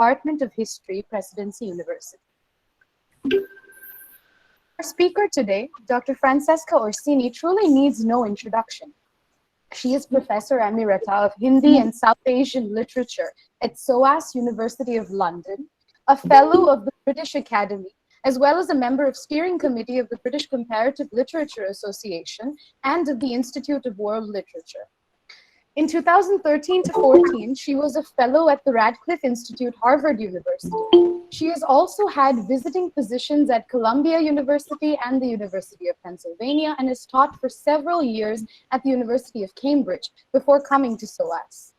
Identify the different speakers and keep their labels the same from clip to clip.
Speaker 1: Department of History, Presidency University. Our speaker today, Dr. Francesca Orsini, truly needs no introduction. She is Professor Emerita of Hindi and South Asian Literature at SOAS University of London, a Fellow of the British Academy, as well as a member of Steering Committee of the British Comparative Literature Association and of the Institute of World Literature. In 2013 to 14, she was a fellow at the Radcliffe Institute, Harvard University. She has also had visiting positions at Columbia University and the University of Pennsylvania and has taught for several years at the University of Cambridge before coming to SOAS.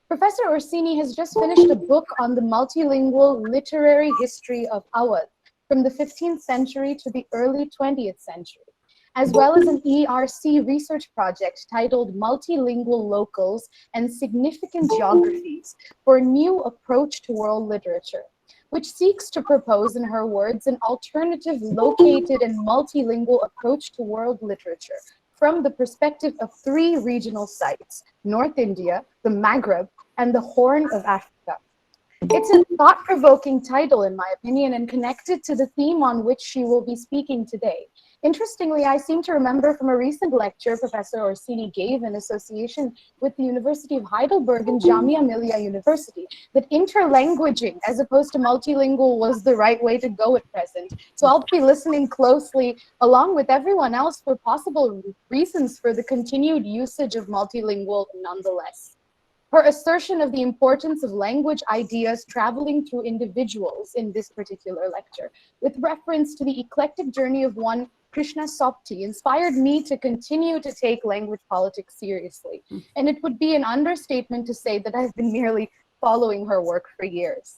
Speaker 1: Professor Orsini has just finished a book on the multilingual literary history of Awadh from the 15th century to the early 20th century, as well as an ERC research project titled Multilingual Locals and Significant Geographies for a New Approach to World Literature, which seeks to propose, in her words, an alternative located and multilingual approach to world literature from the perspective of three regional sites: North India, the Maghreb, and the Horn of Africa. It's a thought-provoking title, in my opinion, and connected to the theme on which she will be speaking today. Interestingly, I seem to remember from a recent lecture Professor Orsini gave in association with the University of Heidelberg and Jamia Millia University that interlanguaging as opposed to multilingual was the right way to go at present. So I'll be listening closely along with everyone else for possible reasons for the continued usage of multilingual nonetheless. Her assertion of the importance of language ideas traveling through individuals in this particular lecture, with reference to the eclectic journey of one Krishna Sopti, inspired me to continue to take language politics seriously. And it would be an understatement to say that I've been merely following her work for years.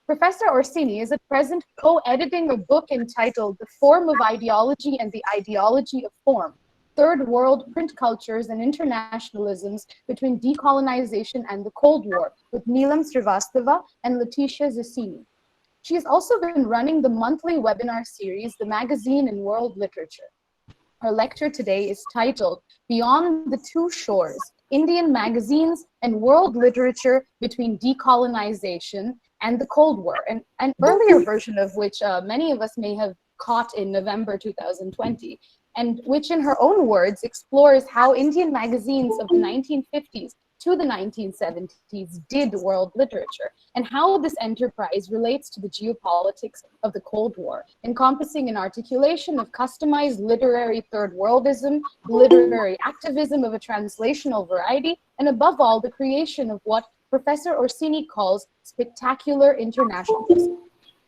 Speaker 1: Professor Orsini is at present co-editing a book entitled The Form of Ideology and the Ideology of Form: Third World Print Cultures and Internationalisms Between Decolonization and the Cold War, with Neelam Srivastava and Letitia Zassini. She has also been running the monthly webinar series, The Magazine in World Literature. Her lecture today is titled Beyond the Two Shores: Indian Magazines and World Literature Between Decolonization and the Cold War, an earlier version of which many of us may have caught in November 2020, and which in her own words explores how Indian magazines of the 1950s to the 1970s did world literature, and how this enterprise relates to the geopolitics of the Cold War, encompassing an articulation of customized literary third worldism, literary activism of a translational variety, and above all, the creation of what Professor Orsini calls spectacular internationalism.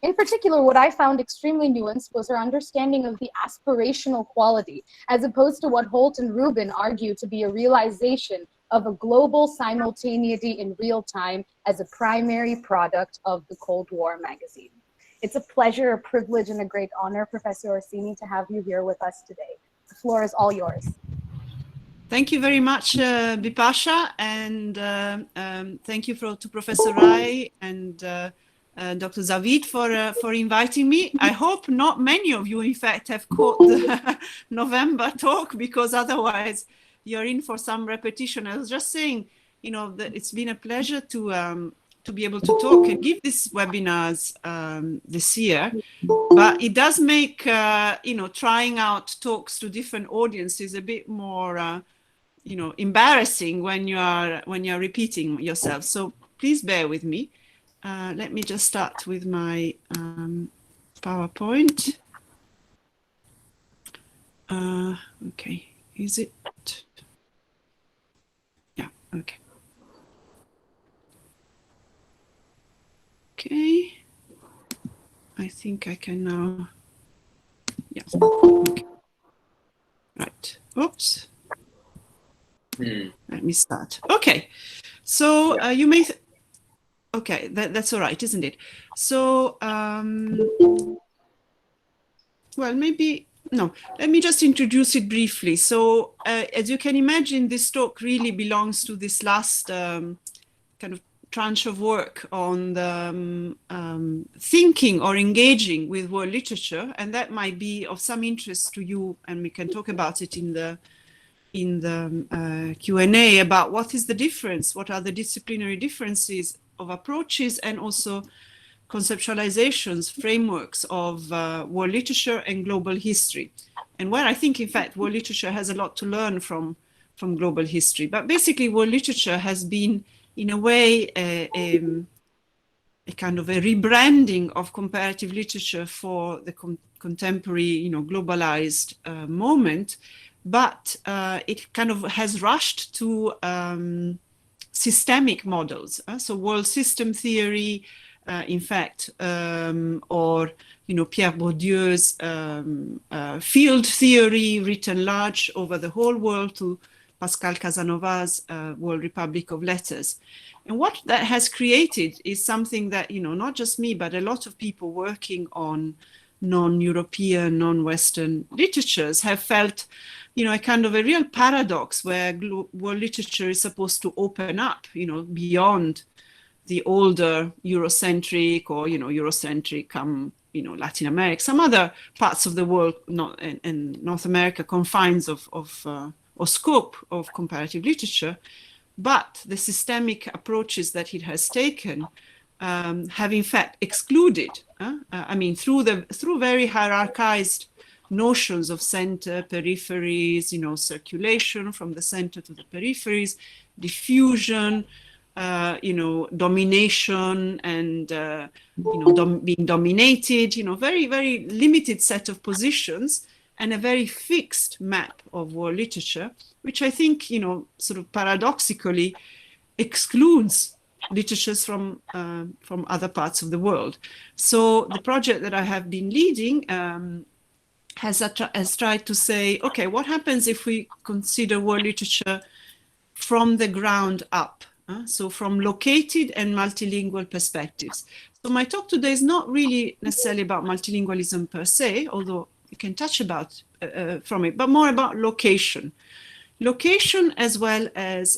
Speaker 1: In particular, what I found extremely nuanced was her understanding of the aspirational quality, as opposed to what Holt and Rubin argue to be a realization of a global simultaneity in real time as a primary product of the Cold War magazine. It's a pleasure, a privilege, and a great honor, Professor Orsini, to have you here with us today. The floor is all yours.
Speaker 2: Thank you very much, Bipasha, and thank you to Professor Rai and Dr. Zavid for inviting me. I hope not many of you, in fact, have caught the November talk, because otherwise you're in for some repetition. I was just saying, you know, that it's been a pleasure to be able to talk and give these webinars this year, but it does make you know, trying out talks to different audiences a bit more you know, embarrassing when you're repeating yourself. So please bear with me. Let me just start with my PowerPoint. Okay, is it? Yeah, okay. Okay, I think I can now, yeah, okay. Right, oops. Let me start. Okay, so you may, okay, that's all right, isn't it? So, well, maybe, no, let me just introduce it briefly. So, as you can imagine, this talk really belongs to this last kind of tranche of work on the thinking or engaging with world literature, and that might be of some interest to you, and we can talk about it in the Q&A about what is the difference, what are the disciplinary differences of approaches and also conceptualizations, frameworks of world literature and global history. And where I think, in fact, world literature has a lot to learn from global history. But basically, world literature has been, in a way, a kind of a rebranding of comparative literature for the contemporary, globalized moment. But it kind of has rushed to systemic models. So world system theory, in fact, or Pierre Bourdieu's field theory written large over the whole world, to Pascal Casanova's World Republic of Letters. And what that has created is something that, not just me, but a lot of people working on non-European, non-Western literatures have felt, a kind of a real paradox where world literature is supposed to open up, beyond the older Eurocentric or, Eurocentric, Latin America, some other parts of the world, not in North America, confines of or scope of comparative literature. But the systemic approaches that it has taken have in fact excluded, through very hierarchized notions of center, peripheries, circulation from the center to the peripheries, diffusion, domination and, being dominated, very, very limited set of positions and a very fixed map of world literature, which I think, sort of paradoxically excludes literatures from other parts of the world. So the project that I have been leading has tried to say, okay, what happens if we consider world literature from the ground up? So from located and multilingual perspectives. So my talk today is not really necessarily about multilingualism per se, although you can touch about from it, but more about location. Location as well as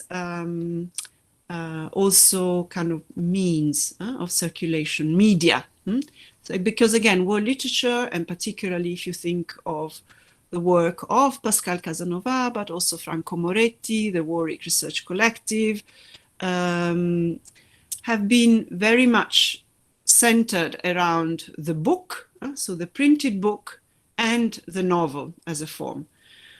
Speaker 2: also kind of means of circulation, media. So because again, world literature, and particularly if you think of the work of Pascal Casanova, but also Franco Moretti, the Warwick Research Collective, have been very much centered around the book, so the printed book, and the novel as a form.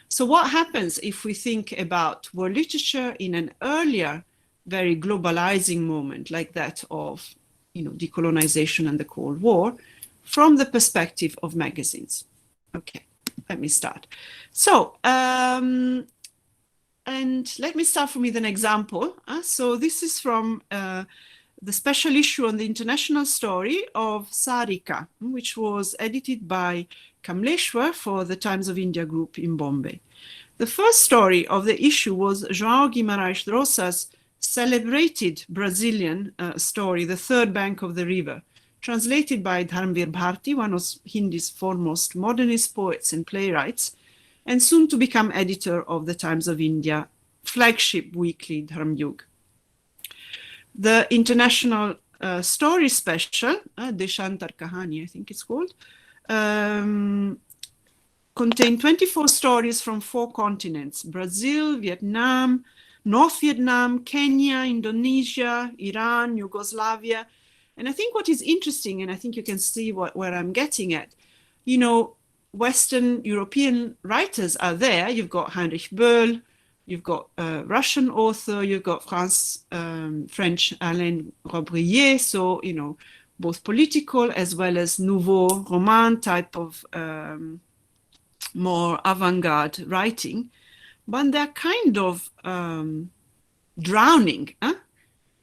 Speaker 2: So what happens if we think about world literature in an earlier, very globalizing moment like that of, decolonization and the Cold War, from the perspective of magazines? Okay, let me start. So, and let me start with an example. So this is from the special issue on the international story of Sarika, which was edited by Kamleshwar for the Times of India group in Bombay. The first story of the issue was João Guimarães Rosa's celebrated Brazilian story, The Third Bank of the River, translated by Dharmveer Bharti, one of Hindi's foremost modernist poets and playwrights, and soon to become editor of the Times of India flagship weekly Dharmyug. The international story special, Deshantar Kahani, I think it's called, contained 24 stories from 4 continents: Brazil, Vietnam, North Vietnam, Kenya, Indonesia, Iran, Yugoslavia. And I think what is interesting, and I think you can see where I'm getting at, Western European writers are there. You've got Heinrich Böll, you've got a Russian author, you've got French Alain Robbe-Grillet, so, both political as well as nouveau roman type of more avant-garde writing. But they're kind of drowning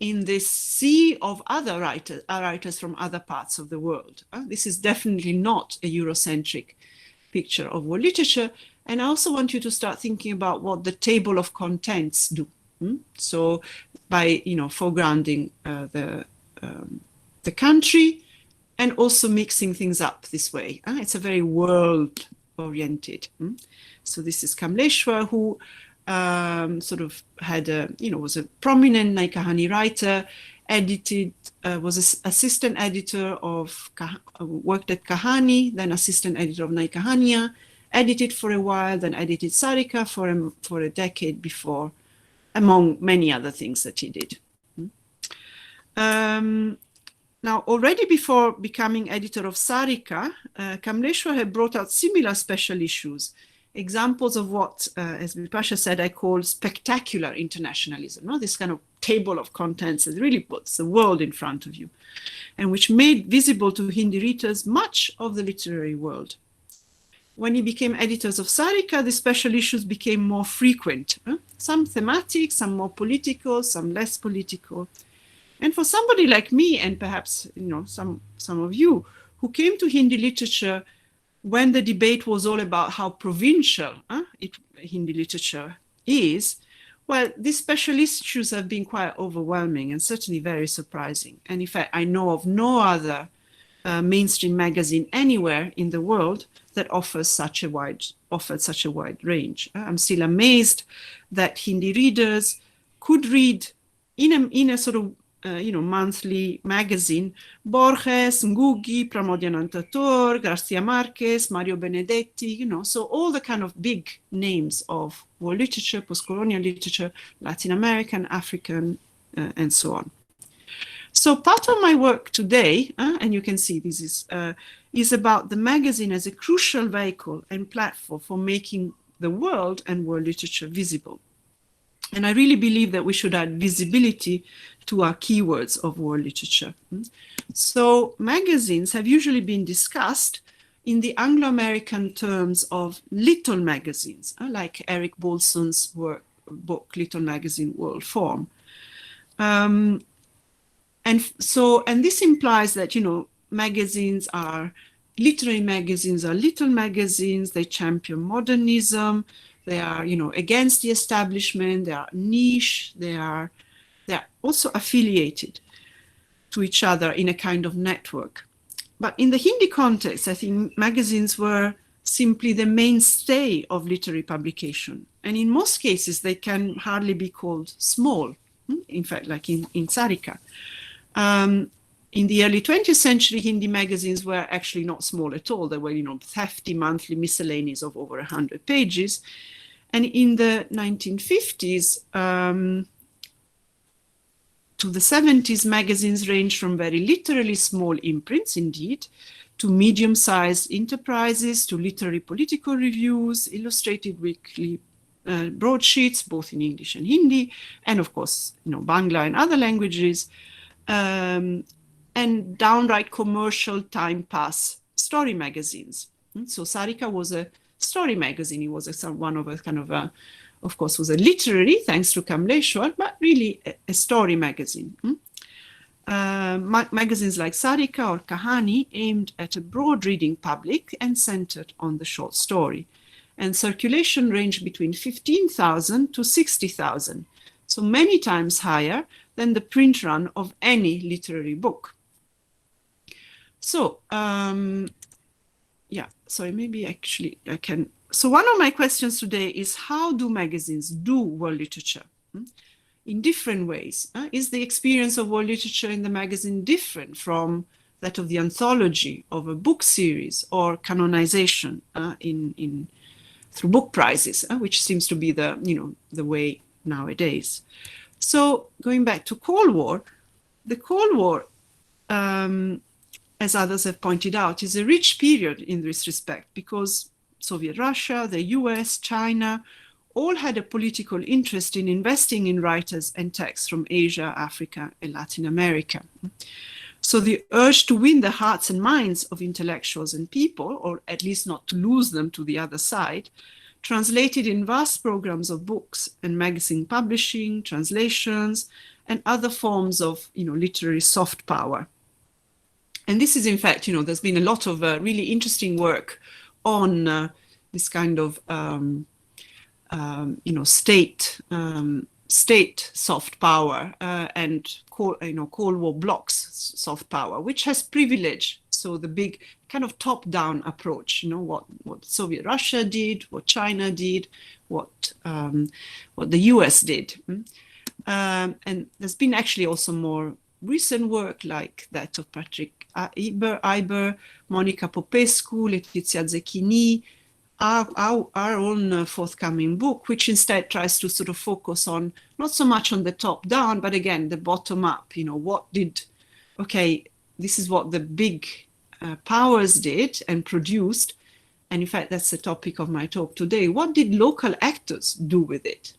Speaker 2: in this sea of other writers from other parts of the world. This is definitely not a Eurocentric picture of world literature. And I also want you to start thinking about what the table of contents do. So by, foregrounding the country and also mixing things up this way. It's a very world-oriented. So this is Kamleshwar, who sort of had was a prominent Naikahani writer, was assistant editor of, worked at Kahani, then assistant editor of Naikahania, edited for a while, then edited Sarika for a decade before, among many other things that he did. Now, already before becoming editor of Sarika, Kamleshwar had brought out similar special issues, examples of what, as Bipasha said, I call spectacular internationalism, no? This kind of table of contents that really puts the world in front of you, and which made visible to Hindi readers much of the literary world. When he became editors of Sarika, the special issues became more frequent, some thematic, some more political, some less political. And for somebody like me, and perhaps some of you, who came to Hindi literature when the debate was all about how provincial Hindi literature is, well, these special issues have been quite overwhelming and certainly very surprising. And in fact, I know of no other mainstream magazine anywhere in the world that offered such a wide range. I'm still amazed that Hindi readers could read in a sort of monthly magazine, Borges, Ngugi, Pramodyananta Tagore, Garcia Marquez, Mario Benedetti, so all the kind of big names of world literature, post-colonial literature, Latin American, African, and so on. So part of my work today, and you can see this is about the magazine as a crucial vehicle and platform for making the world and world literature visible. And I really believe that we should add visibility to our keywords of world literature. So magazines have usually been discussed in the Anglo-American terms of little magazines, like Eric Bolson's book, Little Magazine World Form. And this implies that, literary magazines are little magazines, they champion modernism, they are, against the establishment, they are niche, they are also affiliated to each other in a kind of network. But in the Hindi context, I think magazines were simply the mainstay of literary publication. And in most cases, they can hardly be called small, in fact, like in Sarika. In the early 20th century, Hindi magazines were actually not small at all. They were, hefty monthly miscellanies of over 100 pages. And in the 1950s to the 70s, magazines ranged from very literally small imprints, indeed, to medium-sized enterprises, to literary political reviews, illustrated weekly broadsheets, both in English and Hindi, and of course, Bangla and other languages, and downright commercial time pass story magazines. So Sarika was a story magazine. It was of course, was a literary, thanks to Kamleshwar, but really a story magazine. Magazines like Sarika or Kahani aimed at a broad reading public and centered on the short story. And circulation ranged between 15,000 to 60,000, so many times higher than the print run of any literary book. So, sorry, maybe actually I can. So one of my questions today is, how do magazines do world literature? In different ways. Is the experience of world literature in the magazine different from that of the anthology of a book series or canonization through book prizes, which seems to be the way nowadays? So going back to Cold War, the Cold War, as others have pointed out, is a rich period in this respect, because Soviet Russia, the US, China, all had a political interest in investing in writers and texts from Asia, Africa, and Latin America. So the urge to win the hearts and minds of intellectuals and people, or at least not to lose them to the other side, translated in vast programs of books and magazine publishing, translations, and other forms of literary soft power. And this is, in fact, there's been a lot of really interesting work on this kind of state soft power and Cold War blocs soft power, which has privilege. So the big kind of top-down approach, what Soviet Russia did, what China did, what the US did, and there's been actually also more recent work like that of Patrick Iber, Monica Popescu, Letizia Zecchini, our own forthcoming book, which instead tries to sort of focus on not so much on the top down, but again, the bottom up, you know, okay, this is what the big powers did and produced. And in fact, that's the topic of my talk today. What did local actors do with it?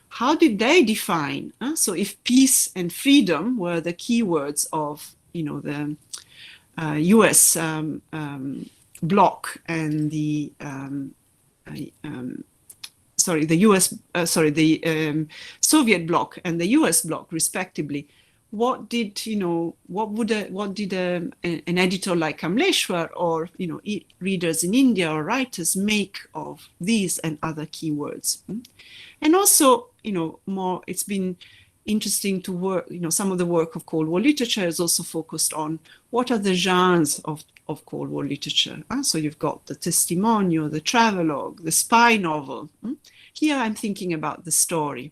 Speaker 2: How did they define? So if peace and freedom were the keywords of, you know, the US bloc and the Soviet bloc and the US bloc, respectively. What did an editor like Kamleshwar or, you know, readers in India or writers make of these and other keywords? And also, you know, it's been interesting to work, you know, some of the work of Cold War literature is also focused on what are the genres of Cold War literature. So you've got the testimonial, the travelogue, the spy novel. Here I'm thinking about the story.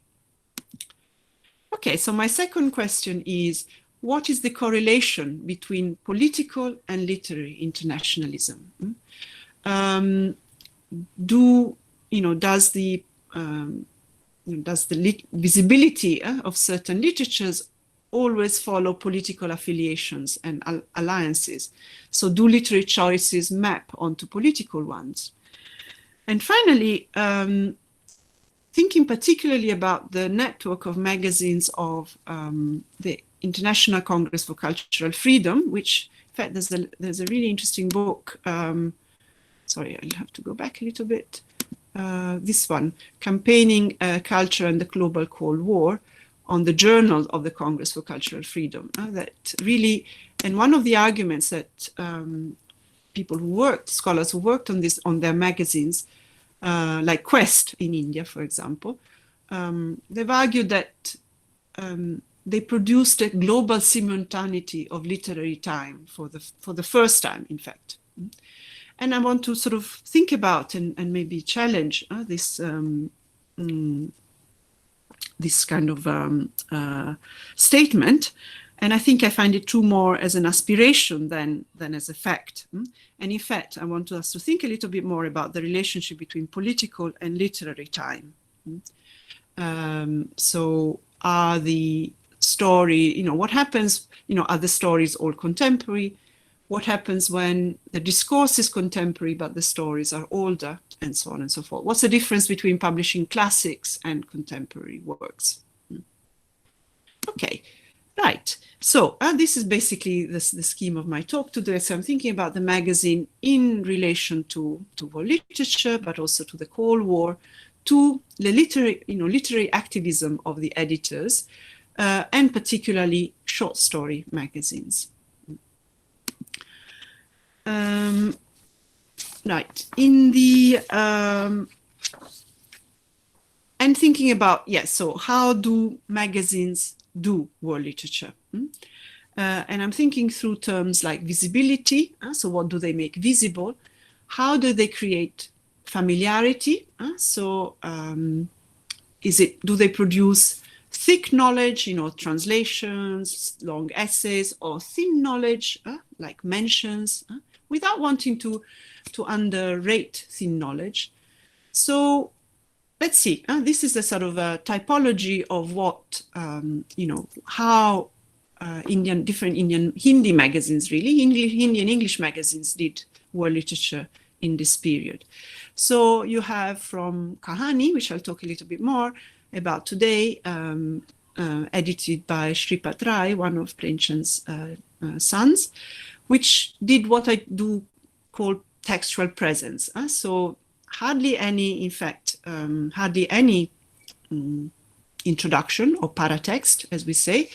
Speaker 2: Okay, so my second question is, what is the correlation between political and literary internationalism? Does the visibility of certain literatures always follow political affiliations and alliances? So do literary choices map onto political ones? And finally, thinking particularly about the network of magazines of the International Congress for Cultural Freedom, which, in fact, there's a really interesting book. Sorry, I'll have to go back a little bit. This one, Campaigning Culture and the Global Cold War, on the Journal of the Congress for Cultural Freedom. That really, and one of the arguments that scholars who worked on this, on their magazines, like Quest in India, for example, they've argued that they produced a global simultaneity of literary time for the first time, in fact. And I want to sort of think about and maybe challenge this kind of statement. And I think I find it true more as an aspiration than as a fact. And in fact, I want us to think a little bit more about the relationship between political and literary time. So are the story, you know, what happens, you know, are the stories all contemporary? What happens when the discourse is contemporary, but the stories are older, and so on and so forth? What's the difference between publishing classics and contemporary works? Okay, right. So this is basically the scheme of my talk today. So I'm thinking about the magazine in relation to war literature, but also to the Cold War, to the literary activism of the editors, and particularly short story magazines. Right, in the and thinking about, yes, so how do magazines do war literature? And I'm thinking through terms like visibility. So what do they make visible? How do they create familiarity? Do they produce thick knowledge, you know, translations, long essays, or thin knowledge, like mentions, without wanting to underrate thin knowledge? So let's see. This is a sort of a typology of what, you know, how different Indian Hindi magazines, really, Hindi and English magazines did war literature in this period. So you have from Kahani, which I'll talk a little bit more about today, edited by Shripad Rai, one of Premchand's sons, which did what I do call textual presence. So hardly any, in fact, hardly any introduction or paratext, as we say,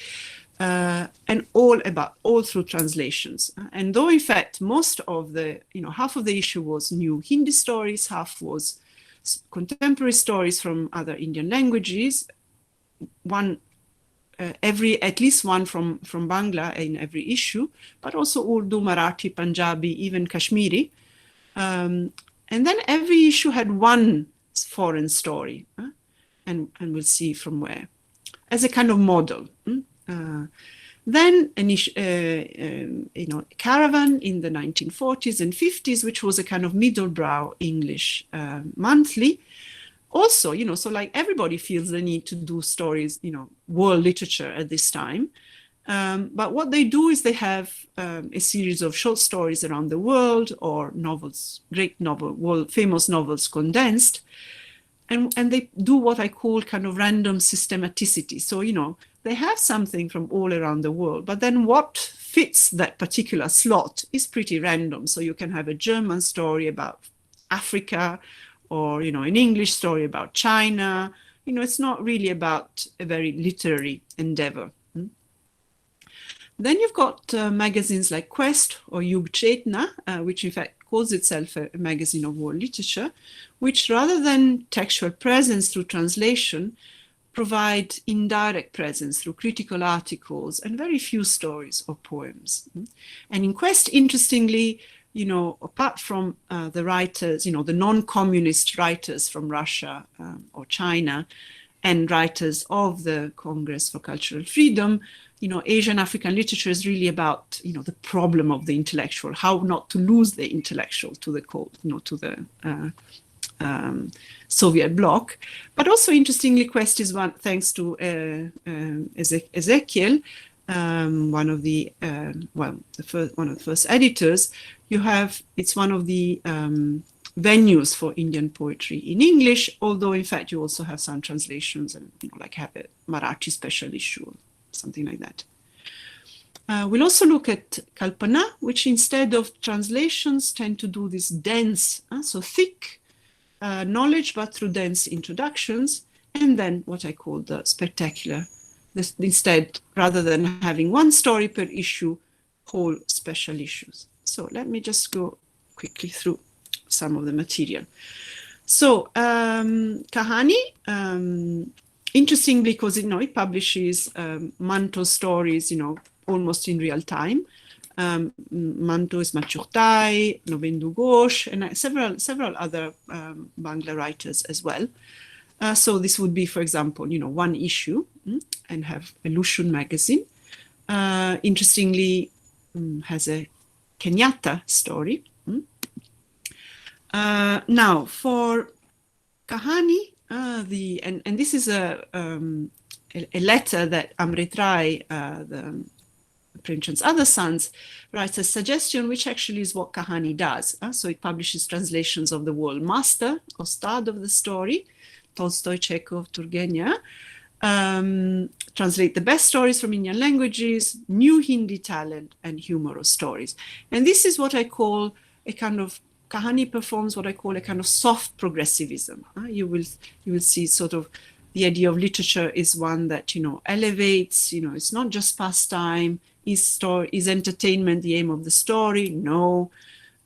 Speaker 2: and all through translations. And though, in fact, most of the, you know, half of the issue was new Hindi stories, half was contemporary stories from other Indian languages, at least one from Bangla in every issue, but also Urdu, Marathi, Punjabi, even Kashmiri. And then every issue had one foreign story, and we'll see from where, as a kind of model. Then Caravan in the 1940s and 50s, which was a kind of middle-brow English monthly. Also, so like everybody feels the need to do stories, world literature at this time. But what they do is they have a series of short stories around the world, or novels, famous novels condensed. And they do what I call kind of random systematicity. So, they have something from all around the world, but then what fits that particular slot is pretty random. So you can have a German story about Africa, or, an English story about China. It's not really about a very literary endeavor. Then you've got magazines like Quest or Yug Chetna, which in fact calls itself a magazine of world literature, which rather than textual presence through translation, provide indirect presence through critical articles and very few stories or poems. And in Quest, interestingly, apart from the writers, the non-communist writers from Russia or China, and writers of the Congress for Cultural Freedom, Asian African literature is really about, the problem of the intellectual, how not to lose the intellectual to the Soviet bloc. But also, interestingly, Quest is one, thanks to Ezekiel, one of the first editors. It's one of the venues for Indian poetry in English, although in fact you also have some translations and like have a Marathi special issue or something like that. We'll also look at Kalpana, which instead of translations tend to do this dense, so thick knowledge, but through dense introductions, and then what I call the spectacular. Instead, rather than having one story per issue, whole special issues. So let me just go quickly through some of the material. So Kahani, interestingly, because it publishes Manto stories, almost in real time. Manto is Machurtai, Novendu Ghosh, and several other Bangla writers as well. So this would be, for example, one issue, and have a Lushun magazine. Interestingly, has a Kenyatta story. Now, for Kahani, and this is a letter that Amrit Rai, the Premchand's other sons, writes a suggestion, which actually is what Kahani does. So it publishes translations of the world master, Ostad of the story, Tolstoy, Chekhov, Turgenev, translate the best stories from Indian languages, new Hindi talent, and humorous stories. And this is what I call a kind of, Kahani performs what I call a kind of soft progressivism. You will see sort of the idea of literature is one that, elevates, it's not just pastime. Is entertainment the aim of the story? No,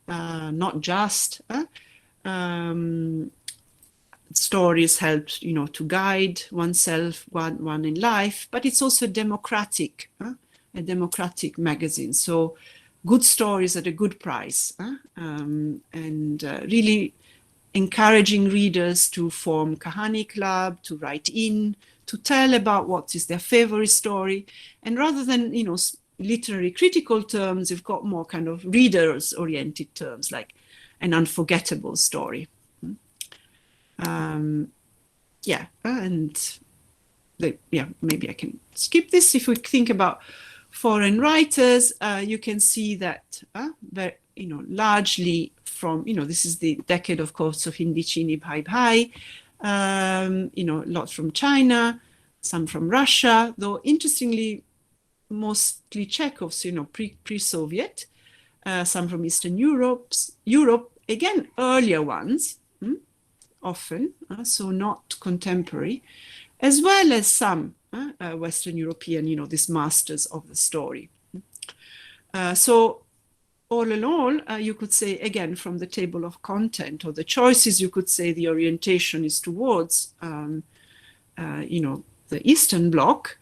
Speaker 2: not just. Stories help, to guide oneself, one in life, but it's also a democratic magazine. So good stories at a good price, and really encouraging readers to form Kahani Club, to write in, to tell about what is their favorite story. And rather than, literary critical terms, you've got more kind of readers-oriented terms like an unforgettable story. Maybe I can skip this. If we think about foreign writers, you can see that, largely from, this is the decade, of course, of Hindi Chini Bhai Bhai, lots from China, some from Russia, though interestingly, mostly Chekhov's, pre-Soviet, some from Eastern Europe, again, earlier ones, often, so not contemporary, as well as some Western European, these masters of the story. So all in all, you could say, again, from the table of content or the choices, you could say the orientation is towards, the Eastern Bloc.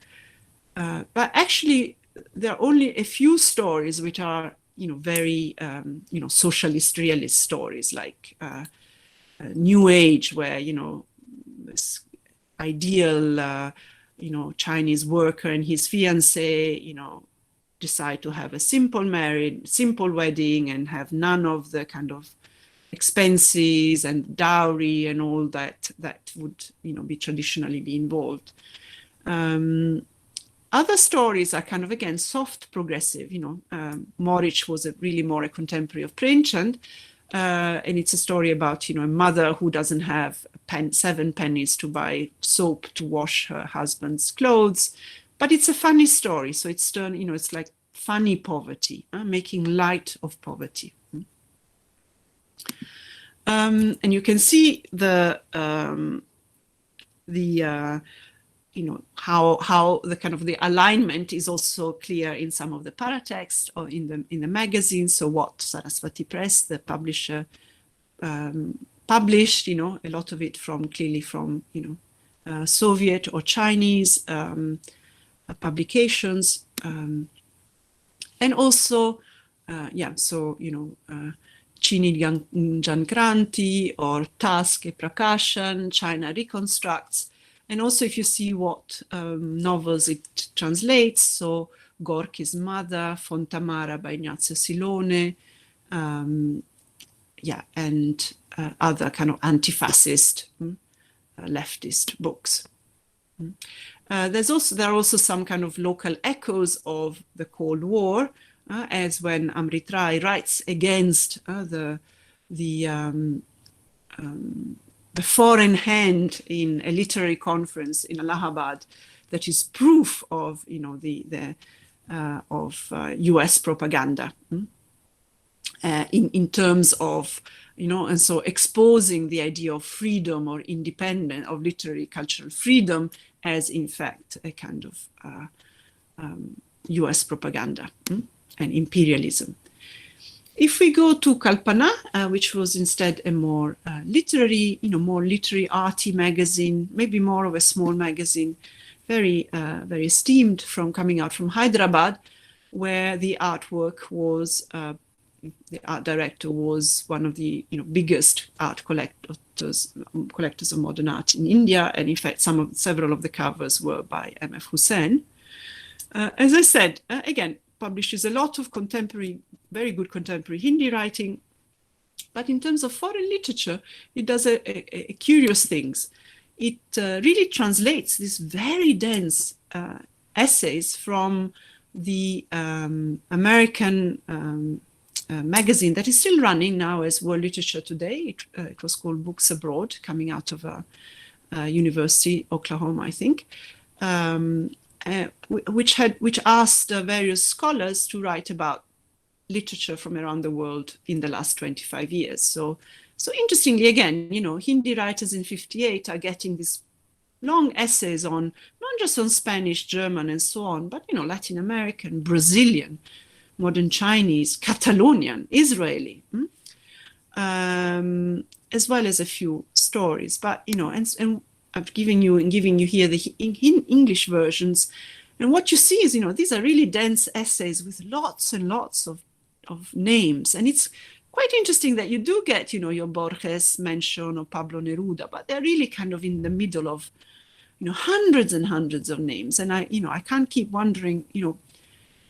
Speaker 2: But actually, there are only a few stories which are, very, socialist, realist stories like New Age, where, this ideal Chinese worker and his fiancée, decide to have a simple wedding and have none of the kind of expenses and dowry and all that would, be traditionally be involved. Other stories are kind of, again, soft progressive. Morich was really more a contemporary of Princhand, and it's a story about, a mother who doesn't have 7 pennies to buy soap to wash her husband's clothes. But it's a funny story, so it's it's like funny poverty, making light of poverty. And you can see how the kind of the alignment is also clear in some of the paratext or in the magazine. So what Saraswati Press, the publisher, published, a lot of it clearly from Soviet or Chinese publications, and also Chini Jankranti or Task e Prakashan, China Reconstructs. And also if you see what novels it translates, so Gorky's Mother, Fontamara by Ignazio Silone, and other kind of anti-fascist, leftist books. There are also some kind of local echoes of the Cold War, as when Amrit Rai writes against the foreign hand in a literary conference in Allahabad, that is proof of U.S. propaganda in terms of and so exposing the idea of freedom or independence of literary cultural freedom as in fact a kind of U.S. propaganda and imperialism. If we go to Kalpana, which was instead a more literary, more literary arty magazine, maybe more of a small magazine, very esteemed coming out from Hyderabad, where the artwork was, the art director was one of the biggest art collectors of modern art in India, and in fact several of the covers were by M.F. Hussain. As I said, again, publishes a lot of very good contemporary Hindi writing, but in terms of foreign literature, it does a curious things. It really translates these very dense essays from the American magazine that is still running now as World Literature Today. It was called Books Abroad, coming out of University, Oklahoma, I think. Which asked various scholars to write about literature from around the world in the last 25 years. So interestingly, again, Hindi writers in 58 are getting these long essays on, not just on Spanish, German, and so on, but, Latin American, Brazilian, modern Chinese, Catalonian, Israeli, as well as a few stories. But, and I'm giving you here the English versions. And what you see is, these are really dense essays with lots and lots of names. And it's quite interesting that you do get, your Borges mention or Pablo Neruda, but they're really kind of in the middle of, hundreds and hundreds of names. And I can't keep wondering,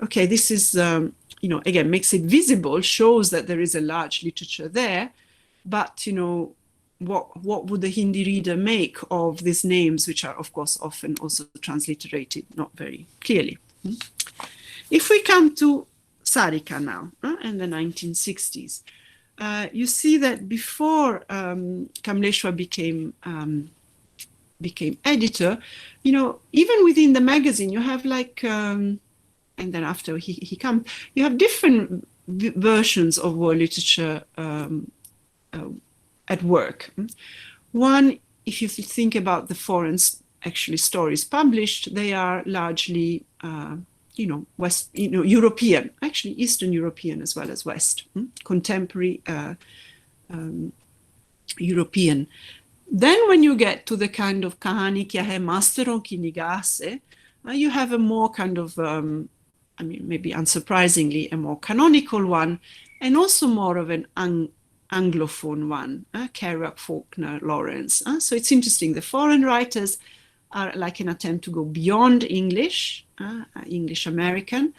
Speaker 2: okay, this is, again, makes it visible, shows that there is a large literature there, but, what would the Hindi reader make of these names, which are, of course, often also transliterated not very clearly? If we come to Sarika now, in the 1960s, you see that before Kamleshwar became editor, even within the magazine, you have like, and then after he comes, you have different versions of world literature at work. One, if you think about the foreign actually stories published, they are largely, West, European, actually Eastern European as well as West, contemporary European. Then when you get to the kind of Kahani Kya Hai Masteron Ki Nigah Se, you have a more kind of, maybe unsurprisingly, a more canonical one, and also more of an Anglophone one, Kerouac, Faulkner, Lawrence. So it's interesting, the foreign writers are like an attempt to go beyond English, English American.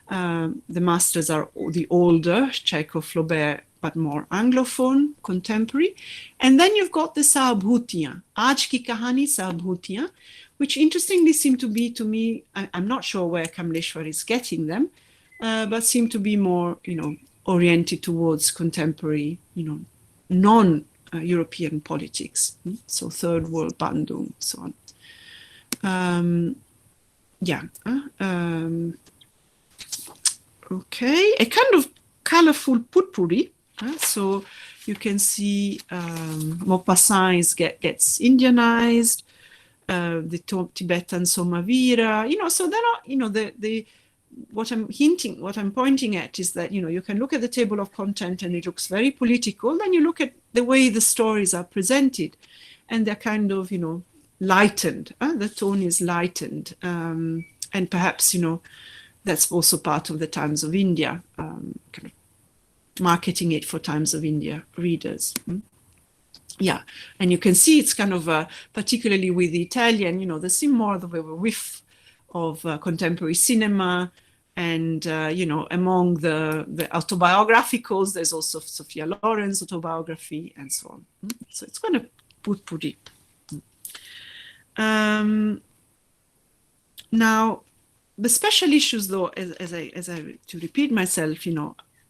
Speaker 2: The masters are the older, Chekhov, Flaubert, but more Anglophone, contemporary. And then you've got the Sahabhutiyan, Aaj Ki Kahani Sahabhutiyan, which interestingly seem to be, to me, I'm not sure where Kamleshwar is getting them, but seem to be more, oriented towards contemporary, non-European politics. So third world Bandung, so on. Okay, a kind of colorful potpourri. So you can see Maupassant gets Indianized, the Tibetan Somavira, so they're not, what I'm pointing at is that, you can look at the table of content and it looks very political. Then you look at the way the stories are presented and they're kind of, lightened. The tone is lightened. And perhaps, that's also part of the Times of India, kind of marketing it for Times of India readers. Yeah, and you can see it's kind of, particularly with the Italian, there's seem more of a whiff of contemporary cinema. And, among the autobiographicals, there's also Sophia Loren's autobiography and so on. So it's kind of potpourri. Now, the special issues, though, as I to repeat myself,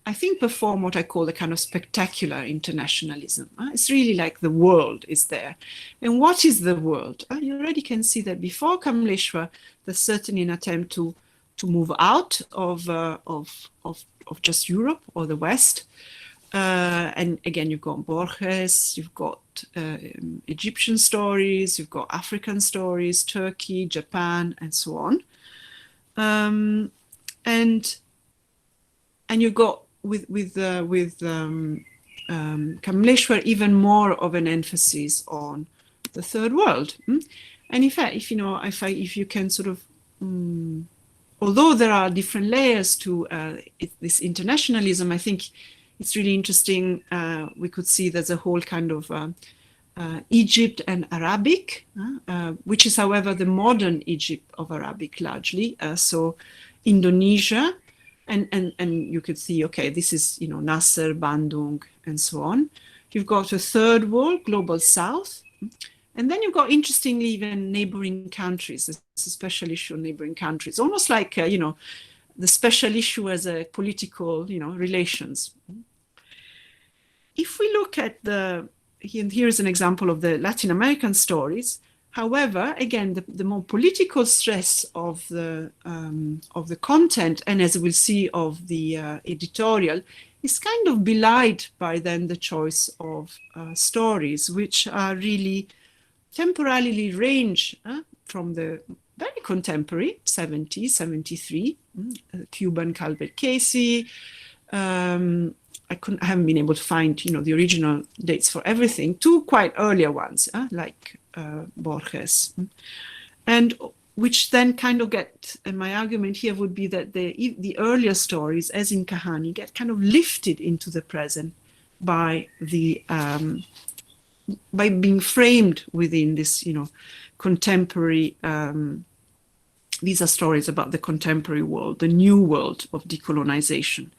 Speaker 2: I think perform what I call a kind of spectacular internationalism. It's really like the world is there. And what is the world? You already can see that before Kamleshwar, there's certainly an attempt to move out of just Europe or the West. And again, you've got Borges, you've got Egyptian stories, you've got African stories, Turkey, Japan, and so on. And you've got with Kamleshwar even more of an emphasis on the third world. And in fact, if you can sort of, although there are different layers to this internationalism, I think it's really interesting. We could see there's a whole kind of Egypt and Arabic, which is, however, the modern Egypt of Arabic largely. So Indonesia, and you could see, okay, this is, Nasser, Bandung, and so on. You've got a third world, global south. And then you've got, interestingly, even neighboring countries. There's a special issue on neighboring countries, almost like, the special issue as a political, relations. If we look at here's an example of the Latin American stories. However, again, the more political stress of the content, and as we'll see of the editorial, is kind of belied by then the choice of stories, which are really temporarily range from the very contemporary 70, 73, Cuban Calvert Casey. I haven't been able to find, the original dates for everything, to quite earlier ones, like Borges, and which then kind of get, and my argument here would be that the earlier stories, as in Kahani, get kind of lifted into the present by by being framed within this, contemporary. These are stories about the contemporary world, the new world of decolonization.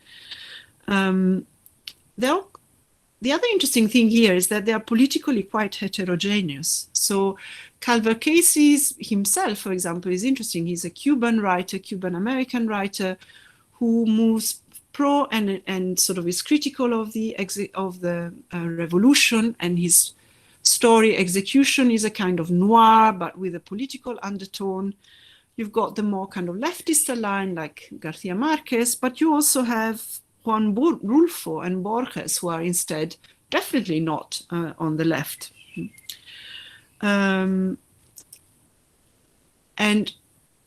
Speaker 2: The other interesting thing here is that they are politically quite heterogeneous. So Calvert Casey himself, for example, is interesting. He's a Cuban writer, Cuban-American writer, who moves pro and sort of is critical of the revolution, and his story Execution is a kind of noir, but with a political undertone. You've got the more kind of leftist line like Garcia Marquez, but you also have Juan Rulfo and Borges, who are instead definitely not on the left. And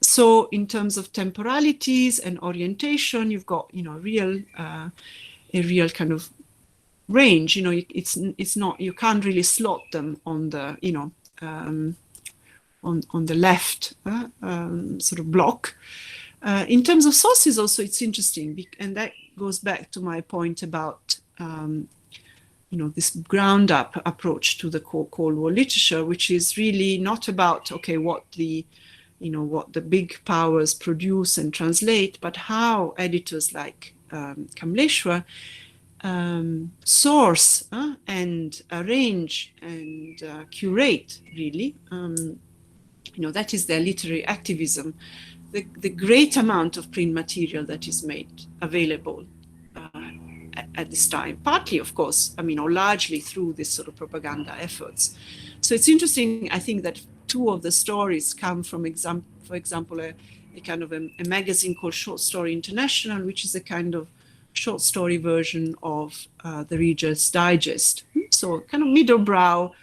Speaker 2: so in terms of temporalities and orientation, you've got, a real kind of range. It's not, you can't really slot them on the, on the left sort of block. In terms of sources also, it's interesting, and that goes back to my point about, this ground up approach to the Cold War literature, which is really not about, okay, what the big powers produce and translate, but how editors like Kamleshwar source and arrange and curate, really. That is their literary activism, the great amount of print material that is made available at this time, partly, of course, or largely through this sort of propaganda efforts. So it's interesting, I think, that two of the stories come from, for example, a kind of a magazine called Short Story International, which is a kind of short story version of the Reader's Digest. So kind of middle-brow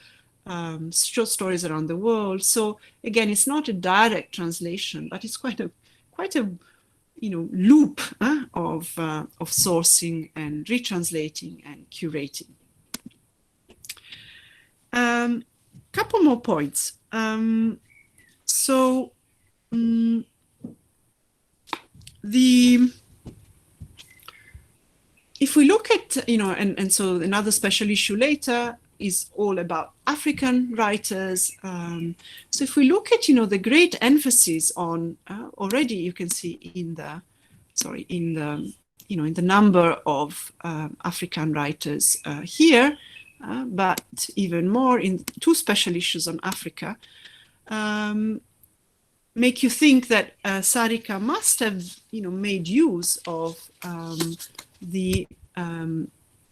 Speaker 2: short stories around the world. So again, it's not a direct translation, but it's quite a loop of sourcing and retranslating and curating. Couple more points. If we look at, and so another special issue later is all about African writers. So if we look at, the great emphasis on, already you can see in the number of African writers here, but even more in two special issues on Africa, make you think that Sarika must have, made use of the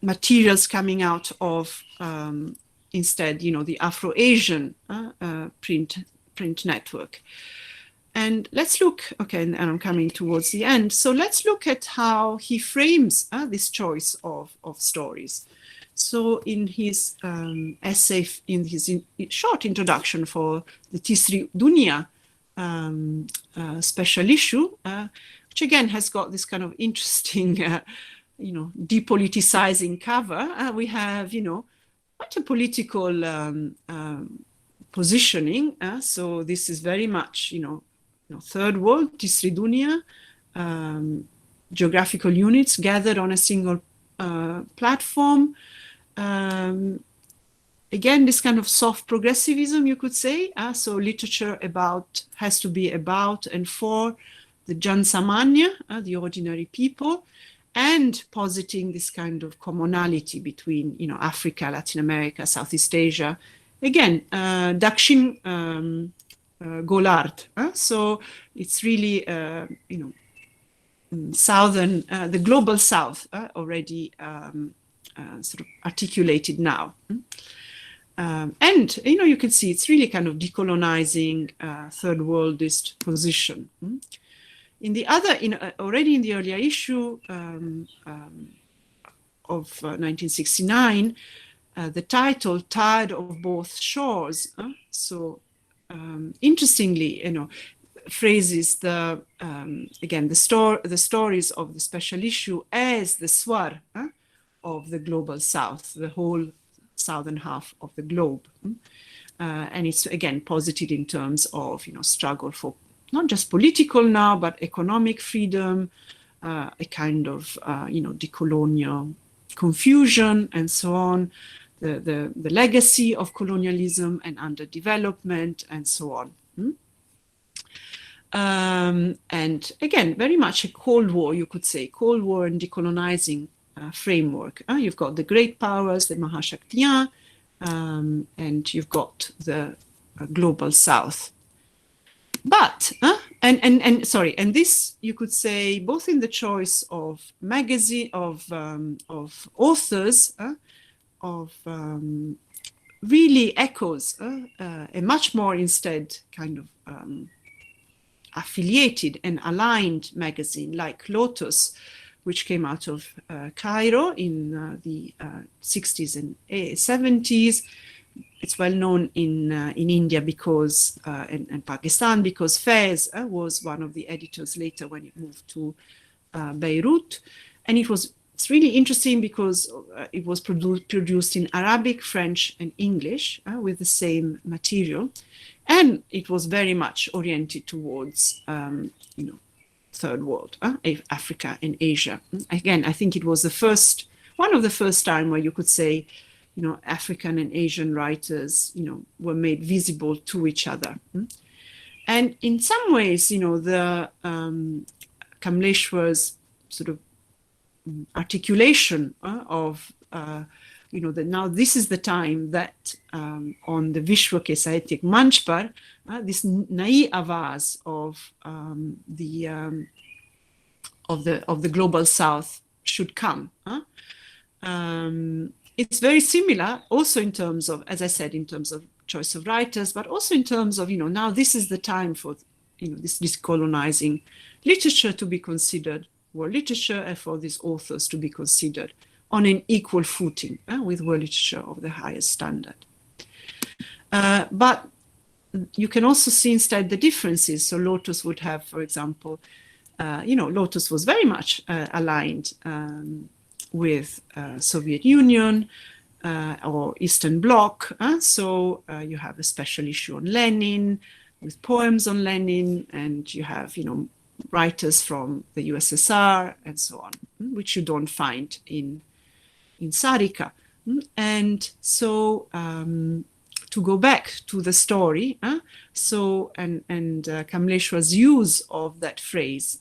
Speaker 2: materials coming out of instead, the Afro-Asian print network. And let's look, okay, and I'm coming towards the end. So let's look at how he frames this choice of stories. So in his essay, in his short introduction for the Tisri Dunia special issue, which again has got this kind of interesting, depoliticizing cover, we have, quite a political positioning. So this is very much, third world, Tisri Dunia, geographical units gathered on a single platform. Again, this kind of soft progressivism, you could say. So literature has to be about and for the Jansamanya, the ordinary people, and positing this kind of commonality between, Africa, Latin America, Southeast Asia. Again, Dakshin Golard. So it's really, southern, the global South already sort of articulated now. And, you can see it's really kind of decolonizing third worldist position. In the other, already in the earlier issue of 1969, the title "Tired of Both Shores." So interestingly, phrases the again the stories of the special issue as the swar of the global South, the whole southern half of the globe, and it's again posited in terms of struggle for not just political now, but economic freedom, a kind of decolonial confusion, and so on, the legacy of colonialism and underdevelopment, and so on. And again, very much a Cold War, you could say, Cold War and decolonizing framework. You've got the great powers, the Mahashaktiyan, and you've got the global South. But, and this you could say both in the choice of magazine, of authors, really echoes a much more instead kind of affiliated and aligned magazine like Lotus, which came out of Cairo in the 60s and 70s. It's well known in India because and Pakistan because Faiz was one of the editors later when it moved to Beirut, and it's really interesting because it was produced in Arabic, French, and English with the same material, and it was very much oriented towards third world, Africa and Asia. Again, I think it was one of the first time where you could say African and Asian writers, were made visible to each other. And in some ways, the Kamleshwar's sort of articulation of, that now this is the time that on the Vishwa ke Sahityak Manch par, this nayi avaz of the global South should come. It's very similar also in terms of, as I said, in terms of choice of writers, but also in terms of, now this is the time for, this decolonizing literature to be considered world literature, and for these authors to be considered on an equal footing with world literature of the highest standard. But you can also see instead the differences. So Lotus would have, for example, Lotus was very much aligned with Soviet Union or Eastern Bloc. So you have a special issue on Lenin with poems on Lenin, and you have, writers from the USSR and so on, which you don't find in Sarika. And so to go back to the story, Kamleshwar's use of that phrase,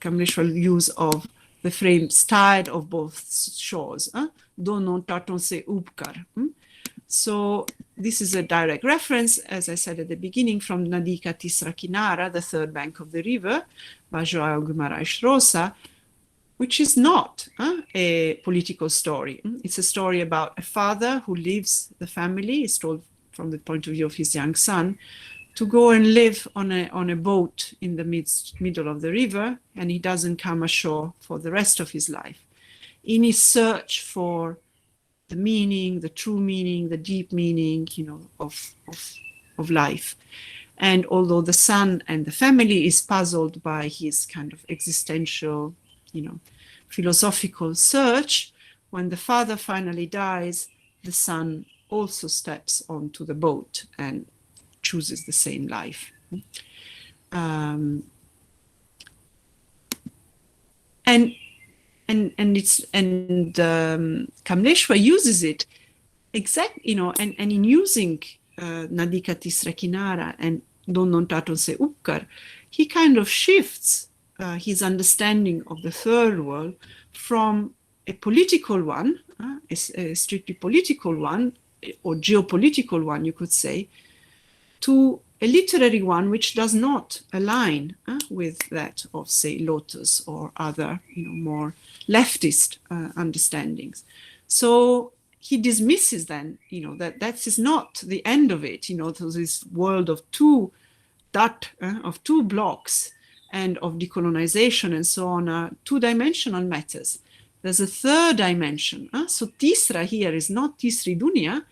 Speaker 2: Kamleshwar's use of the phrase "tired of both shores," "dono taton se upkar." So this is a direct reference, as I said at the beginning, from Nadika Tisra Kinara, the third bank of the river, by Joao Guimarães Rosa, which is not a political story. It's a story about a father who leaves the family, it's told from the point of view of his young son, to go and live on a boat in the middle of the river, and he doesn't come ashore for the rest of his life. In his search for the meaning, the true meaning, the deep meaning, of life. And although the son and the family is puzzled by his kind of existential, philosophical search, when the father finally dies, the son also steps onto the boat and chooses the same life. Kamleshwar uses it exactly, and in using Nadika Tisra Kinara and Don non taton se uppkar, he kind of shifts his understanding of the third world from a political one, a strictly political one, or geopolitical one, you could say, to a literary one which does not align with that of, say, Lotus or other, more leftist understandings. So he dismisses then, that is not the end of it, to this world of two blocks and of decolonization and so on, are two-dimensional matters. There's a third dimension. So Tisra here is not Tisri Dunya,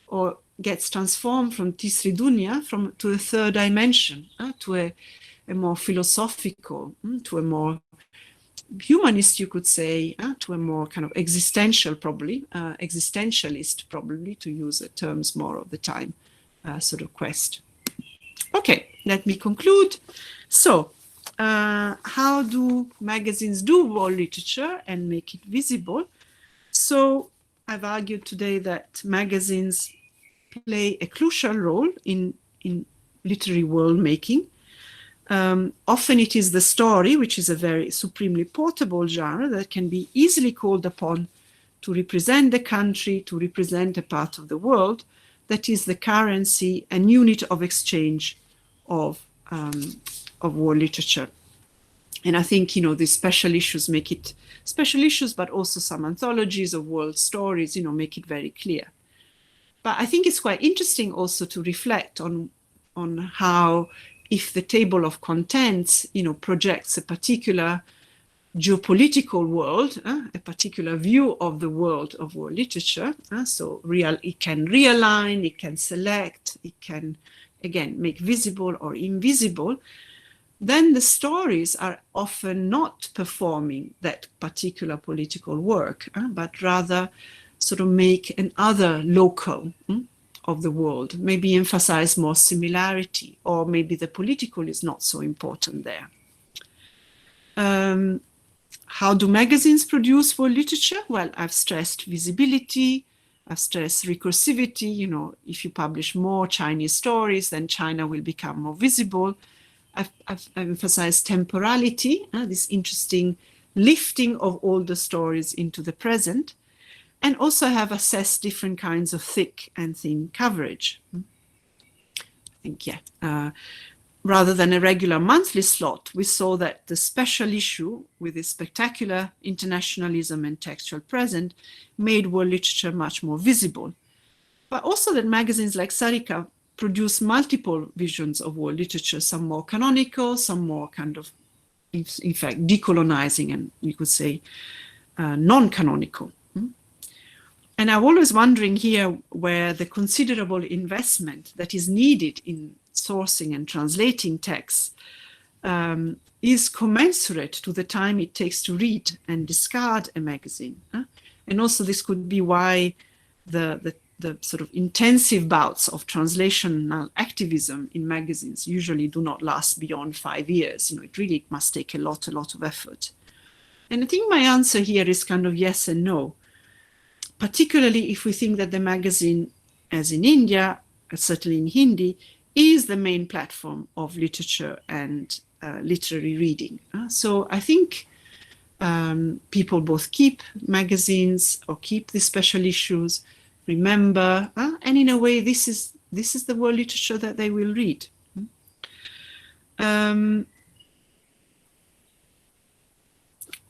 Speaker 2: or gets transformed from Tisri Dunya to a third dimension, to a more philosophical, to a more humanist, you could say, to a more kind of existential, probably, existentialist, probably, to use the terms more of the time, sort of quest. Okay, let me conclude. So, how do magazines do world literature and make it visible? So, I've argued today that magazines play a crucial role in literary world making. Often it is the story, which is a very supremely portable genre that can be easily called upon to represent the country, to represent a part of the world, that is the currency and unit of exchange of world literature. And I think, these special issues make it, special issues, but also some anthologies of world stories, make it very clear. But I think it's quite interesting also to reflect on how, if the table of contents, projects a particular geopolitical world, a particular view of the world of world literature, so it can realign, it can select, it can, again, make visible or invisible, then the stories are often not performing that particular political work, but rather sort of make an other local of the world, maybe emphasize more similarity, or maybe the political is not so important there. How do magazines produce world literature? Well, I've stressed visibility, I've stressed recursivity. You know, if you publish more Chinese stories, then China will become more visible. I've emphasized temporality, this interesting lifting of older stories into the present, and also have assessed different kinds of thick and thin coverage. I think, rather than a regular monthly slot, we saw that the special issue with its spectacular internationalism and textual present made world literature much more visible. But also that magazines like Sarika produce multiple visions of world literature, some more canonical, some more kind of, in fact, decolonizing, and you could say non-canonical. And I'm always wondering here where the considerable investment that is needed in sourcing and translating texts is commensurate to the time it takes to read and discard a magazine. And also this could be why the sort of intensive bouts of translational activism in magazines usually do not last beyond 5 years. You know, it really must take a lot of effort. And I think my answer here is kind of yes and no, particularly if we think that the magazine, as in India, certainly in Hindi, is the main platform of literature and literary reading. So I think people both keep magazines or keep the special issues, remember, and in a way this is the world literature that they will read. And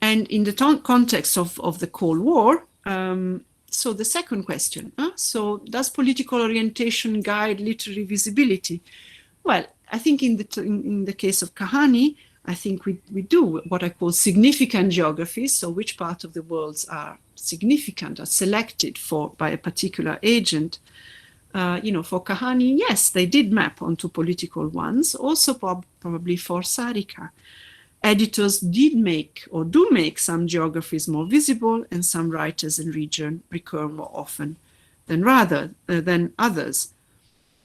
Speaker 2: in the context of the Cold War, so the second question, so does political orientation guide literary visibility? Well, I think in the case of Kahani, I think we do what I call significant geographies, so which part of the worlds are significant, are selected by a particular agent. You know, for Kahani, yes, they did map onto political ones, also probably for Sarika. Editors did make or do make some geographies more visible, and some writers and region recur more often than others.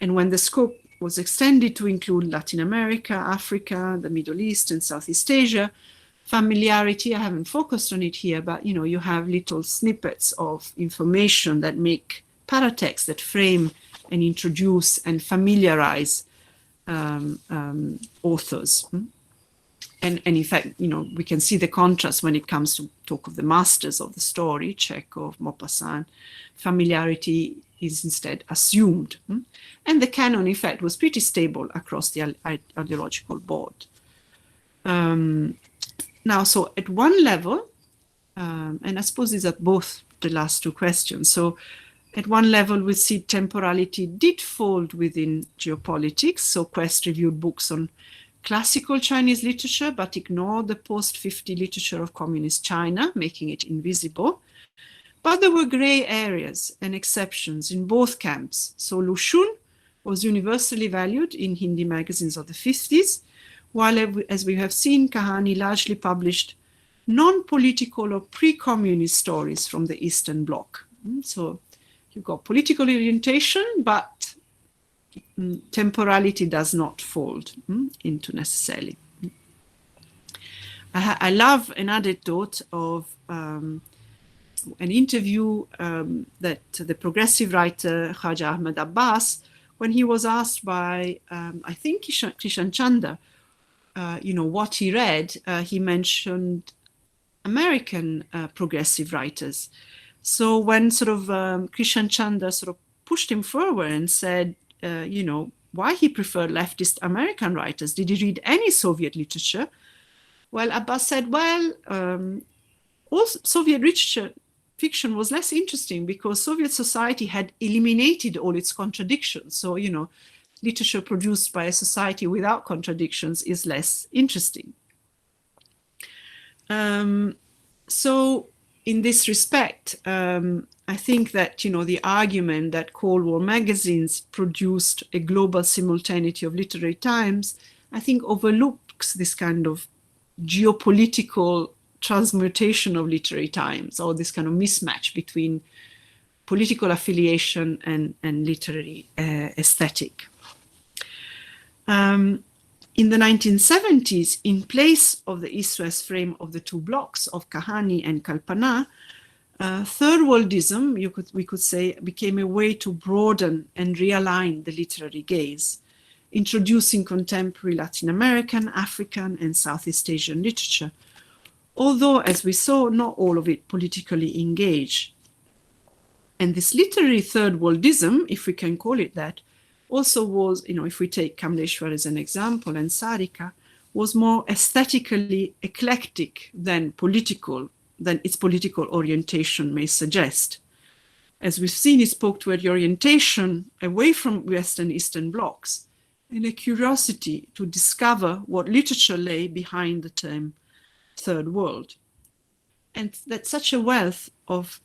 Speaker 2: And when the scope was extended to include Latin America, Africa, the Middle East, and Southeast Asia, familiarity, I haven't focused on it here, but you know, you have little snippets of information that make paratext, that frame and introduce and familiarize authors. And in fact, you know, we can see the contrast when it comes to talk of the masters of the story, Chekhov, Maupassant. Familiarity is instead assumed. And the canon, in fact, was pretty stable across the ideological board. Now, so at one level, and I suppose these are both the last two questions. So at one level, we see temporality did fold within geopolitics. So Quest reviewed books on classical Chinese literature, but ignored the post-50 literature of communist China, making it invisible. But there were gray areas and exceptions in both camps. So Lu Xun was universally valued in Hindi magazines of the 50s, while, as we have seen, Kahani largely published non-political or pre-communist stories from the Eastern Bloc. So you've got political orientation, but temporality does not fold into necessarily. I love an anecdote of an interview that the progressive writer Khaja Ahmed Abbas, when he was asked by, I think, Kishan Chanda, you know, what he read, he mentioned American progressive writers. So when sort of Kishan Chanda sort of pushed him forward and said, you know, why he preferred leftist American writers. Did he read any Soviet literature? Well, Abbas said, well, all Soviet literature fiction was less interesting because Soviet society had eliminated all its contradictions. So, you know, literature produced by a society without contradictions is less interesting. So in this respect, I think that, you know, the argument that Cold War magazines produced a global simultaneity of literary times, I think overlooks this kind of geopolitical transmutation of literary times, or this kind of mismatch between political affiliation and literary aesthetic. In the 1970s, in place of the East-West frame of the two blocks of Kahani and Kalpana, third worldism, we could say, became a way to broaden and realign the literary gaze, introducing contemporary Latin American, African, and Southeast Asian literature, although, as we saw, not all of it politically engaged. And this literary third worldism, if we can call it that, also was, if we take Kamleshwar as an example and Sarika, was more aesthetically eclectic than its political orientation may suggest. As we've seen, it spoke to an orientation away from West and Eastern blocs and a curiosity to discover what literature lay behind the term third world. And that such a wealth of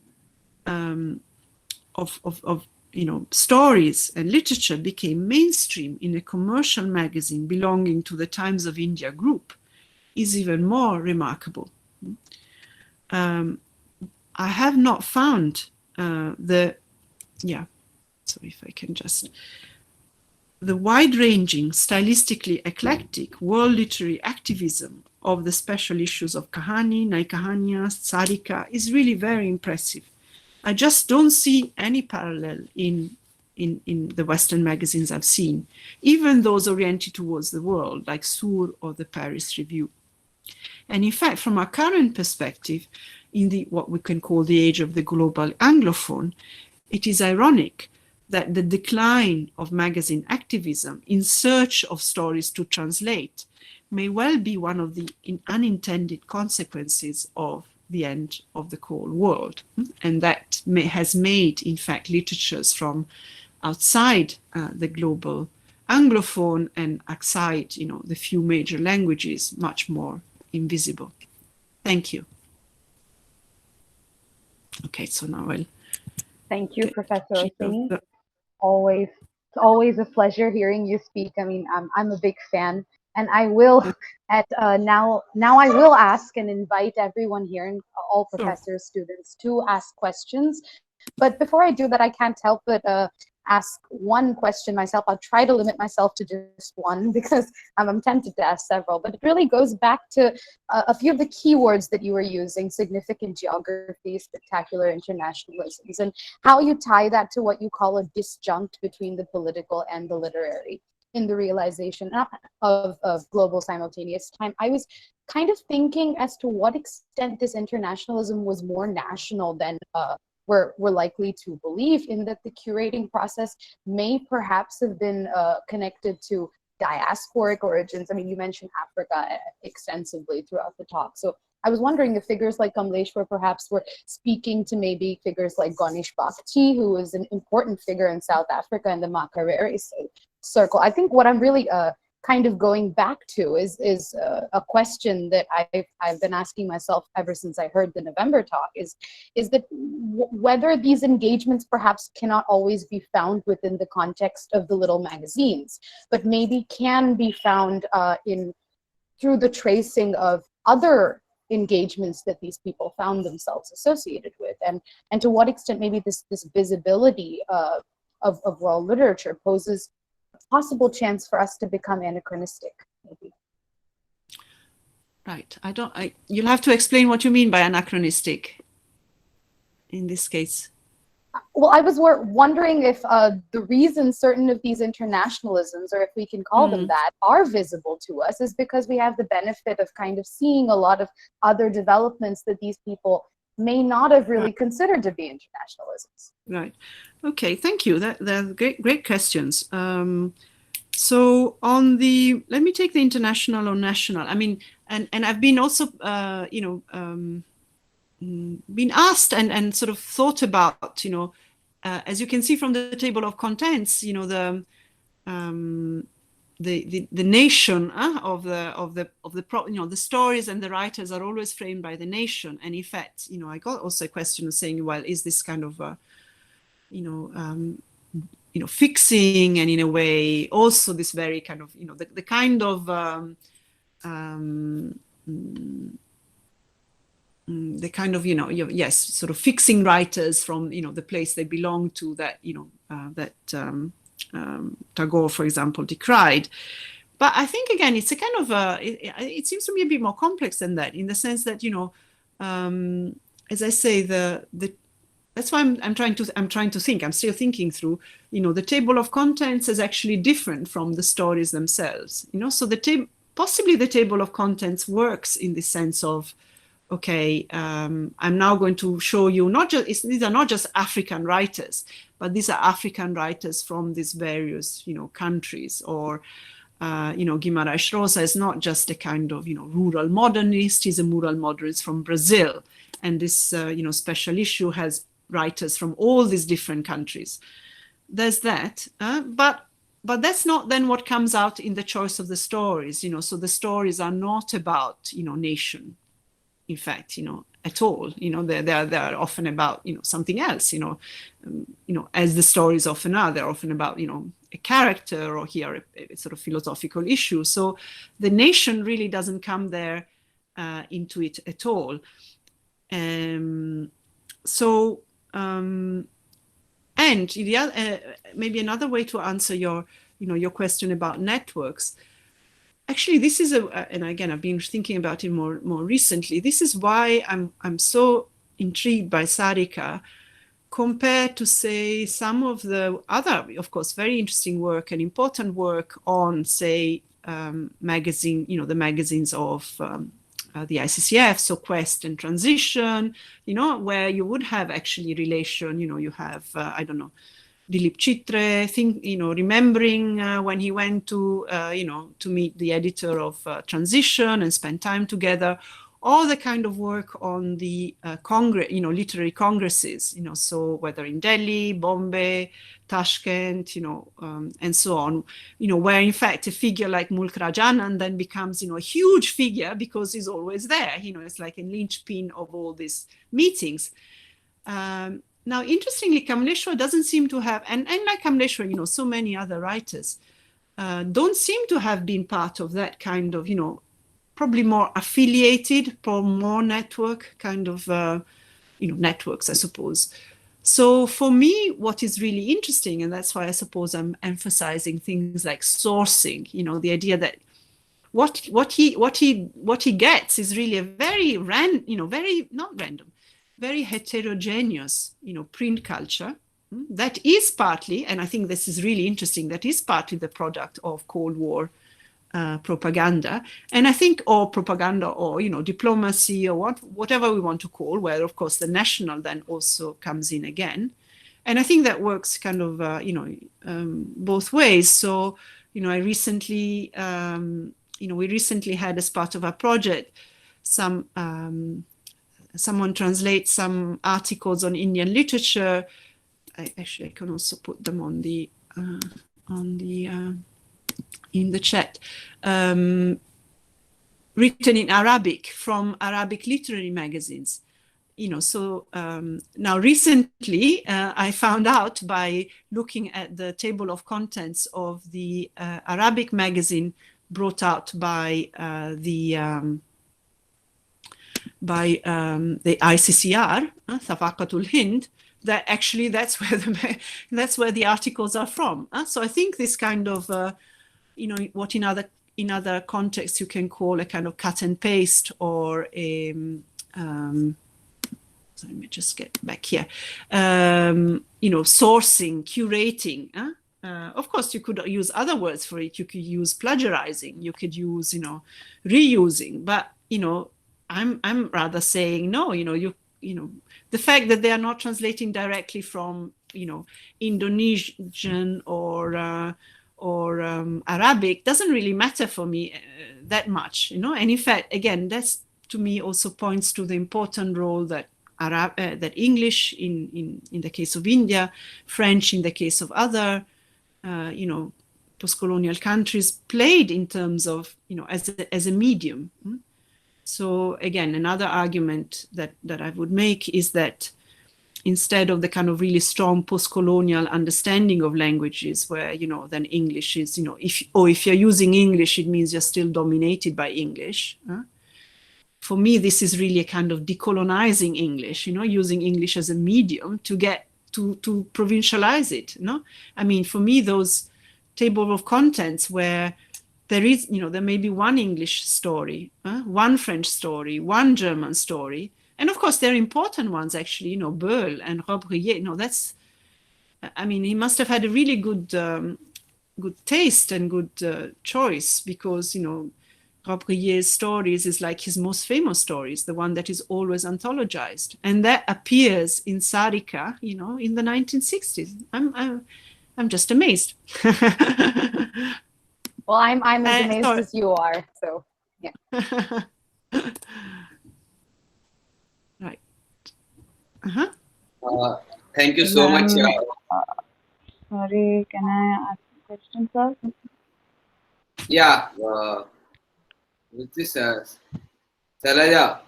Speaker 2: stories and literature became mainstream in a commercial magazine belonging to the Times of India group is even more remarkable. I have not found the wide-ranging, stylistically eclectic world literary activism of the special issues of Kahani, Naikahania, Sarika is really very impressive. I just don't see any parallel in the Western magazines I've seen, even those oriented towards the world, like Sur or the Paris Review. And in fact, from our current perspective, in what we can call the age of the global Anglophone, it is ironic that the decline of magazine activism in search of stories to translate may well be one of the unintended consequences of the end of the Cold War. And that has made, in fact, literatures from outside the global Anglophone and outside, the few major languages much more invisible. Thank you. Okay, so now I'll...
Speaker 1: Thank you, Professor Orsini. It's always a pleasure hearing you speak. I mean, I'm a big fan, and I will now I will ask and invite everyone here and all professors, students to ask questions. But before I do that, I can't help but ask one question myself. I'll try to limit myself to just one because I'm tempted to ask several, but it really goes back to a few of the keywords that you were using: significant geography, spectacular internationalisms, and how you tie that to what you call a disjunct between the political and the literary in the realization of global simultaneous time. I was kind of thinking as to what extent this internationalism was more national than we're likely to believe, in that the curating process may perhaps have been connected to diasporic origins. I mean, you mentioned Africa extensively throughout the talk. So I was wondering if figures like Kamleshwar perhaps were speaking to maybe figures like Ganesh Bhakti, who was an important figure in South Africa in the Makerere circle. I think what I'm really kind of going back to is a question that I've been asking myself ever since I heard the November talk, is that whether these engagements perhaps cannot always be found within the context of the little magazines, but maybe can be found through the tracing of other engagements that these people found themselves associated with, and to what extent maybe this visibility of world literature poses possible chance for us to become anachronistic, maybe.
Speaker 2: Right. You'll have to explain what you mean by anachronistic in this case.
Speaker 1: Well, I was wondering if the reason certain of these internationalisms, or if we can call them that, are visible to us is because we have the benefit of kind of seeing a lot of other developments that these people may not have really considered to be internationalisms. Right.
Speaker 2: Okay, thank you. They're great questions. So let me take the international or national. I mean, and I've been also, been asked and sort of thought about, as you can see from the table of contents, the nation of the stories and the writers are always framed by the nation. And in fact, I got also a question saying, well, is this kind of fixing, and in a way also this very kind of the kind of the kind of yes, sort of fixing writers from the place they belong to, that that Tagore, for example, decried. But I think, again, it's a kind of it seems to me a bit more complex than that, in the sense that, as I say, that's why I'm trying to think. I'm still thinking through. The table of contents is actually different from the stories themselves. So possibly the table of contents works in the sense of, okay, I'm now going to show you these are not just African writers, but these are African writers from these various countries. Or Guimarães Rosa is not just a kind of rural modernist. He's a rural modernist from Brazil, and this special issue has writers from all these different countries. There's that, but that's not then what comes out in the choice of the stories. So the stories are not about nation, in fact, at all. They're often about something else. As the stories often are, they're often about a character, or here a sort of philosophical issue. So the nation really doesn't come there into it at all. And maybe another way to answer your question about networks. Actually, this is and again, I've been thinking about it more recently. This is why I'm so intrigued by Sarika, compared to, say, some of the other, of course, very interesting work and important work on, say, the magazines of the ICCF, so Quest and Transition, where you would have actually relation. You have I don't know, Dilip Chitre, remembering when he went to meet the editor of Transition and spend time together. All the kind of work on the literary congresses, so whether in Delhi, Bombay, Tashkent, and so on, where in fact a figure like Mulk Rajanan then becomes, a huge figure because he's always there. It's like a linchpin of all these meetings. Now, interestingly, Kamleshwar doesn't seem to have, and like Kamleshwar, so many other writers don't seem to have been part of that kind of, probably more affiliated, more network kind of, networks, I suppose. So for me, what is really interesting, and that's why I suppose I'm emphasizing things like sourcing, the idea that what he gets is really a very very heterogeneous, print culture that is partly, and I think this is really interesting, that is partly the product of Cold War propaganda, and I think, or propaganda, or diplomacy, or whatever we want to call, where of course the national then also comes in again, and I think that works kind of both ways. So I recently we recently had, as part of our project, someone translate some articles on Indian literature. I can also put them on the in the chat, written in Arabic from Arabic literary magazines. So now recently I found out by looking at the table of contents of the Arabic magazine brought out by the ICCR, Thaqafatul Hind, that actually that's where the articles are from. So I think this kind of what in other contexts you can call a kind of cut and paste, or a so let me just get back here, sourcing, curating. Of course, you could use other words for it. You could use plagiarizing. You could use reusing. But I'm rather saying no. The fact that they are not translating directly from Indonesian or Arabic doesn't really matter for me that much, And in fact, again, that's to me also points to the important role that that English in the case of India, French in the case of other, post-colonial countries played in terms of, as a medium. So again, another argument that I would make is that instead of the kind of really strong post-colonial understanding of languages where, then English is, if you're using English, it means you're still dominated by English. For me, this is really a kind of decolonizing English, using English as a medium to get to provincialize it. I mean, for me, those table of contents where there is, there may be one English story, one French story, one German story. And of course, there are important ones, actually, Beul and Robbe-Grillet. That's, I mean, he must have had a really good good taste and good choice, because, Robbe-Grillet's stories is like his most famous stories, the one that is always anthologized. And that appears in Sarika, in the 1960s. I'm just amazed.
Speaker 1: Well, I'm as amazed
Speaker 2: sorry.
Speaker 1: as you are. So yeah.
Speaker 2: Right.
Speaker 3: Thank you so much.
Speaker 4: Sorry, can I ask a question, sir?
Speaker 3: Yeah. With this, Salaja,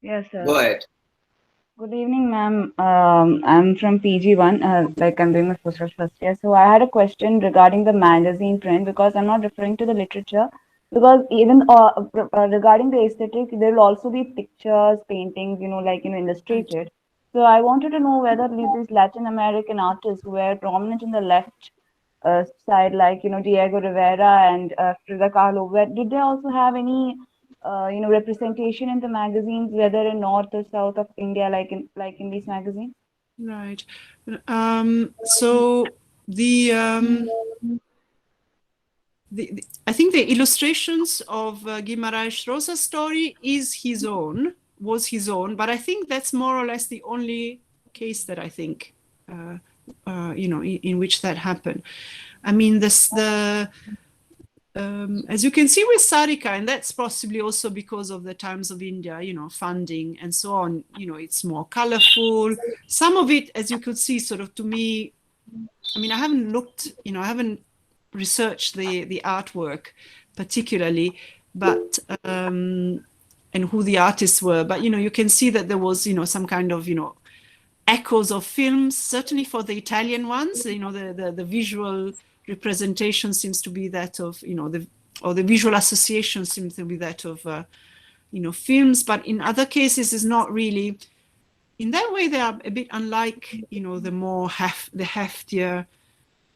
Speaker 4: Yes, sir.
Speaker 3: go ahead.
Speaker 4: Good evening, ma'am. I'm from PG1, like I'm doing my postgrad first year. So I had a question regarding the magazine print, because I'm not referring to the literature. Because even regarding the aesthetic, there will also be pictures, paintings, illustrated. So I wanted to know whether these Latin American artists who were prominent in the left side, like Diego Rivera and Frida Kahlo, did they also have any representation in the magazines, whether in north or south of India, like in these magazines?
Speaker 2: Right. So the I think the illustrations of Guimarães Rosa's story was his own, but I think that's more or less the only case that I think, in which that happened. I mean, as you can see with Sarika, and that's possibly also because of the Times of India, funding and so on, it's more colorful. Some of it, as you could see, sort of, to me, I mean, I haven't looked, I haven't researched the artwork particularly, but, and who the artists were, but, you can see that there was, some kind of, echoes of films, certainly for the Italian ones, the visual representation seems to be that of, the visual association seems to be that of, films, but in other cases is not really. In that way, they are a bit unlike, the more the heftier,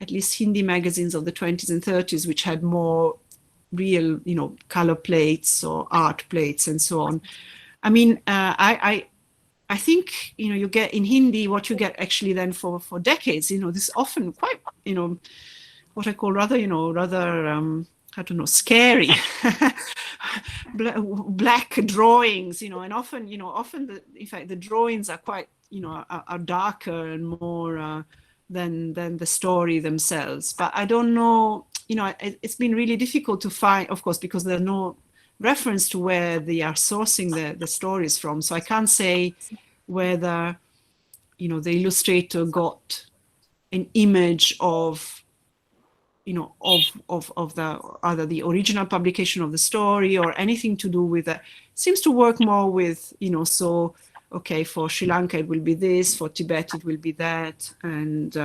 Speaker 2: at least Hindi magazines of the 20s and 30s, which had more real, color plates or art plates and so on. I mean, I think, you get in Hindi what you get actually then for decades, this often quite, what I call rather, I don't know, scary black drawings, and often, in fact, the drawings are quite, are darker and more than the story themselves. But I don't know, it's been really difficult to find, of course, because there's no reference to where they are sourcing the stories from. So I can't say whether, the illustrator got an image of, of the either the original publication of the story or anything to do with that. Seems to work more with, so, okay, for Sri Lanka it will be this, for Tibet it will be that, and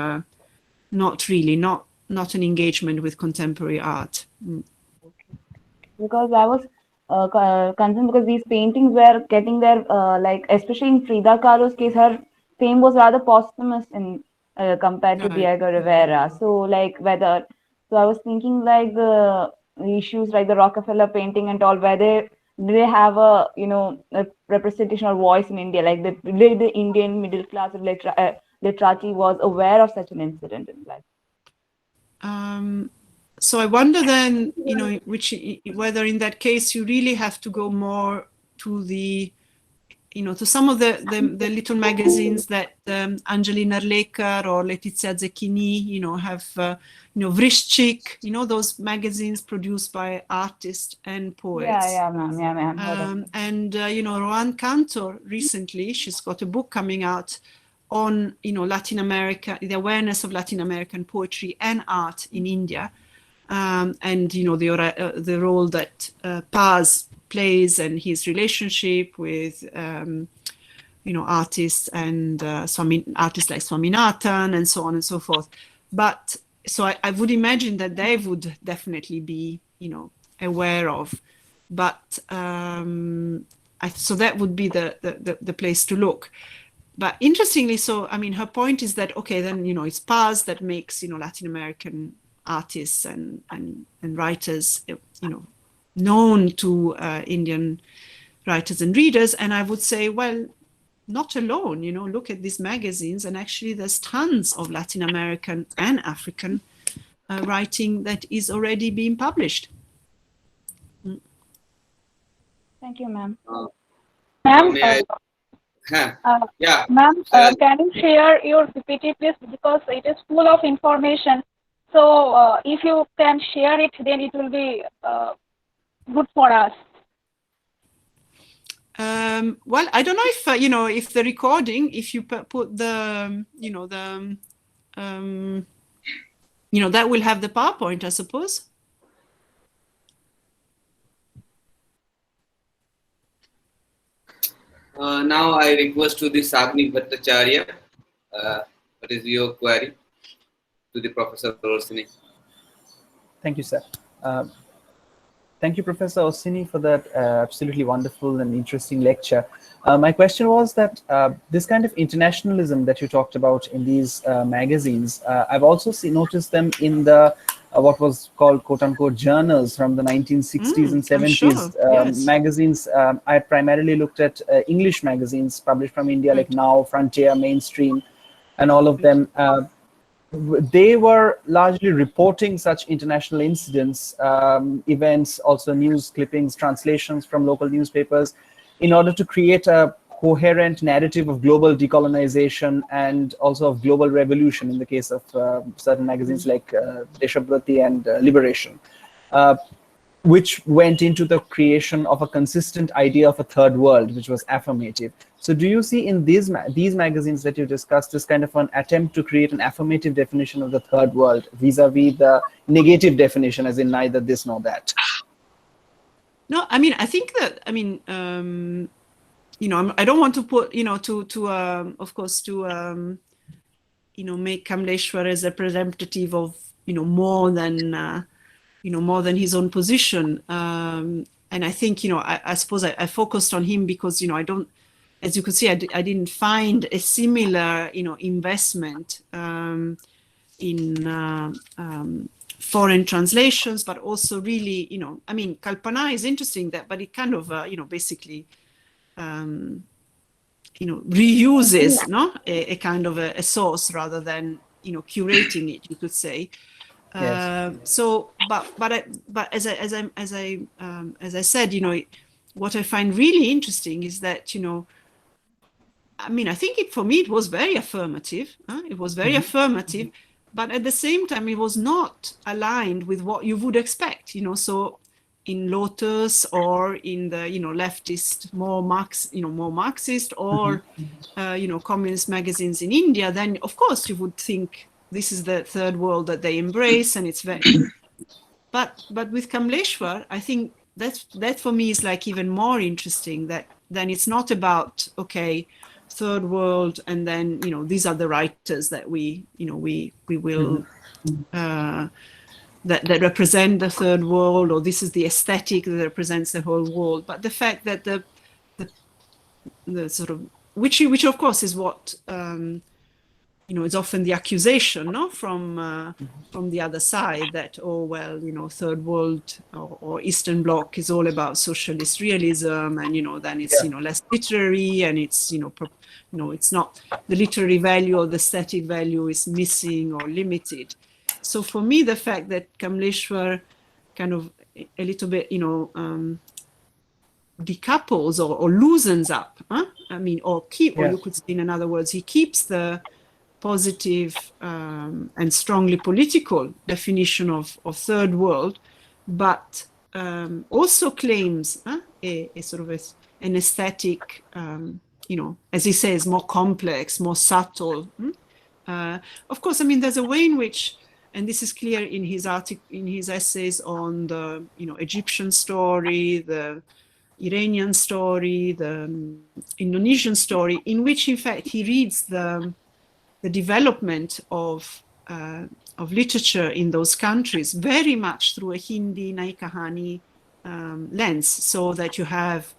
Speaker 2: not really, not an engagement with contemporary art.
Speaker 4: Because I was concerned, because these paintings were getting their like, especially in Frida Kahlo's case, her fame was rather posthumous in compared to
Speaker 2: Right.
Speaker 4: Diego Rivera. So like so I was thinking like the issues like the Rockefeller painting and all, where do they have a a representation or voice in India, like the Indian middle class of literati was aware of such an incident in life.
Speaker 2: So I wonder then, whether in that case you really have to go more to the, to some of the little magazines that Anjali Narlekar or Letizia Zecchini, have, Vrishchik, those magazines produced by artists and poets.
Speaker 4: Yeah, ma'am.
Speaker 2: And, Roanne Cantor recently, she's got a book coming out on, Latin America, the awareness of Latin American poetry and art in India. And the role that Paz plays and his relationship with artists and artists like Swaminathan and so on and so forth. But so I would imagine that they would definitely be aware of. But so that would be the place to look. But interestingly, so I mean, her point is that, okay, then it's Paz that makes Latin American artists and writers known to Indian writers and readers. And I would say, well, not alone, look at these magazines, and actually there's tons of Latin American and African writing that is already being published.
Speaker 4: Thank you, ma'am.
Speaker 5: Ma'am,
Speaker 3: May I? Yeah.
Speaker 5: ma'am, can you share your PPT, please? Because it is full of information. So if you can share it, then it will be good for us.
Speaker 2: Well, I don't know if if the recording, if you put the that will have the PowerPoint, I suppose.
Speaker 3: Now I request to the Sagni Bhattacharya. What is your query to the Professor Orsini?
Speaker 6: Thank you, sir. Thank you, Professor Orsini, for that absolutely wonderful and interesting lecture. My question was that this kind of internationalism that you talked about in these magazines, I've also noticed them in the what was called quote-unquote journals from the 1960s and 70s.
Speaker 2: Sure. Yes.
Speaker 6: Magazines. I primarily looked at English magazines published from India, like Now, Frontier, Mainstream, and all of them. They were largely reporting such international incidents, events, also news clippings, translations from local newspapers, in order to create a coherent narrative of global decolonization and also of global revolution in the case of certain magazines like Deshabrati and Liberation, which went into the creation of a consistent idea of a third world, which was affirmative. So do you see in these magazines that you discussed this kind of an attempt to create an affirmative definition of the third world vis-a-vis the negative definition, as in neither this nor that?
Speaker 2: No, I mean, I think that, I don't want to put, of course, to, make Kamleshwar as a representative of, more than his own position. And I think, I suppose I focused on him because, I don't, as you could see, I didn't find a similar, investment in foreign translations, but also really, Kalpana is interesting, but it kind of, basically, reuses, a kind of a source rather than, curating it, you could say.
Speaker 6: Yes.
Speaker 2: But as I said, what I find really interesting is that, I think for me it was very affirmative. It was very affirmative, but at the same time it was not aligned with what you would expect. So in Lotus or in the leftist, more Marxist or communist magazines in India, then of course you would think this is the third world that they embrace, and it's very. But with Kamleshwar, I think that for me is like even more interesting. That then it's not about third world, and then these are the writers that we will that represent the third world, or this is the aesthetic that represents the whole world. But the fact that the sort of which of course is what it's often the accusation, from the other side, that third world or Eastern Bloc is all about socialist realism, and then it's less literary, and it's it's not, the literary value or the aesthetic value is missing or limited. So for me, the fact that Kamleshwar kind of a little bit decouples or loosens up, or you could say in other words, he keeps the positive and strongly political definition of third world, but also claims a sort of an aesthetic, as he says, more complex, more subtle. Of course, there's a way in which, and this is clear in his essays on the Egyptian story, the Iranian story, the Indonesian story, in which in fact he reads the development of literature in those countries very much through a Hindi Nai Kahani lens, so that you have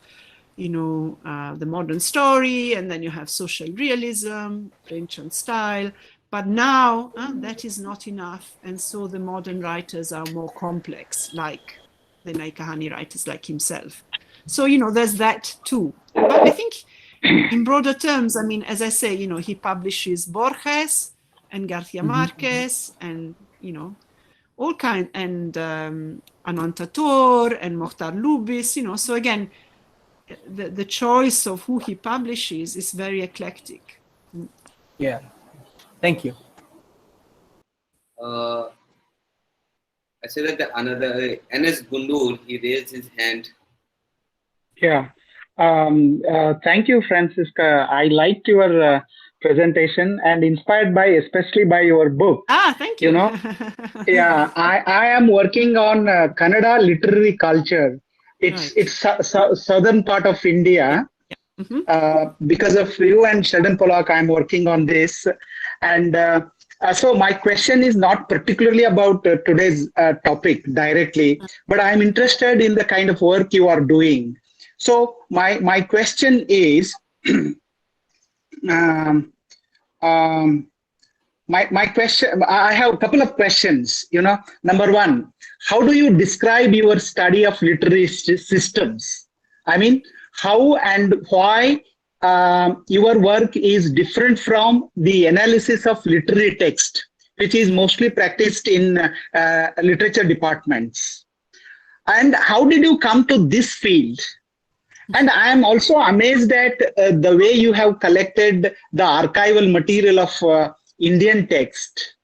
Speaker 2: the modern story, and then you have social realism, ancient style. But now that is not enough, and so the modern writers are more complex, like the Nai Kahani writers like himself. So, you know, there's that too. But I think in broader terms, I mean, as I say, you know, he publishes Borges and Garcia Marquez and, you know, all kind, and Anand Tator and Mohtar Lubis, you know, so again, the choice of who he publishes is very eclectic.
Speaker 6: Yeah, thank you.
Speaker 3: I say that another N.S. Gundur, he raised his hand.
Speaker 7: Yeah. Thank you, Francesca. I liked your presentation and inspired by, especially by your book.
Speaker 2: Ah, thank you.
Speaker 7: You know, yeah, I am working on Kannada literary culture. It's southern part of India. Because of you and Sheldon Pollock, I'm working on this. And so my question is not particularly about today's topic directly, but I'm interested in the kind of work you are doing. So my question is, my question, I have a couple of questions. You know, number one, how do you describe your study of literary systems? I mean, how and why your work is different from the analysis of literary text, which is mostly practiced in literature departments. And how did you come to this field? And I am also amazed at the way you have collected the archival material of Indian text.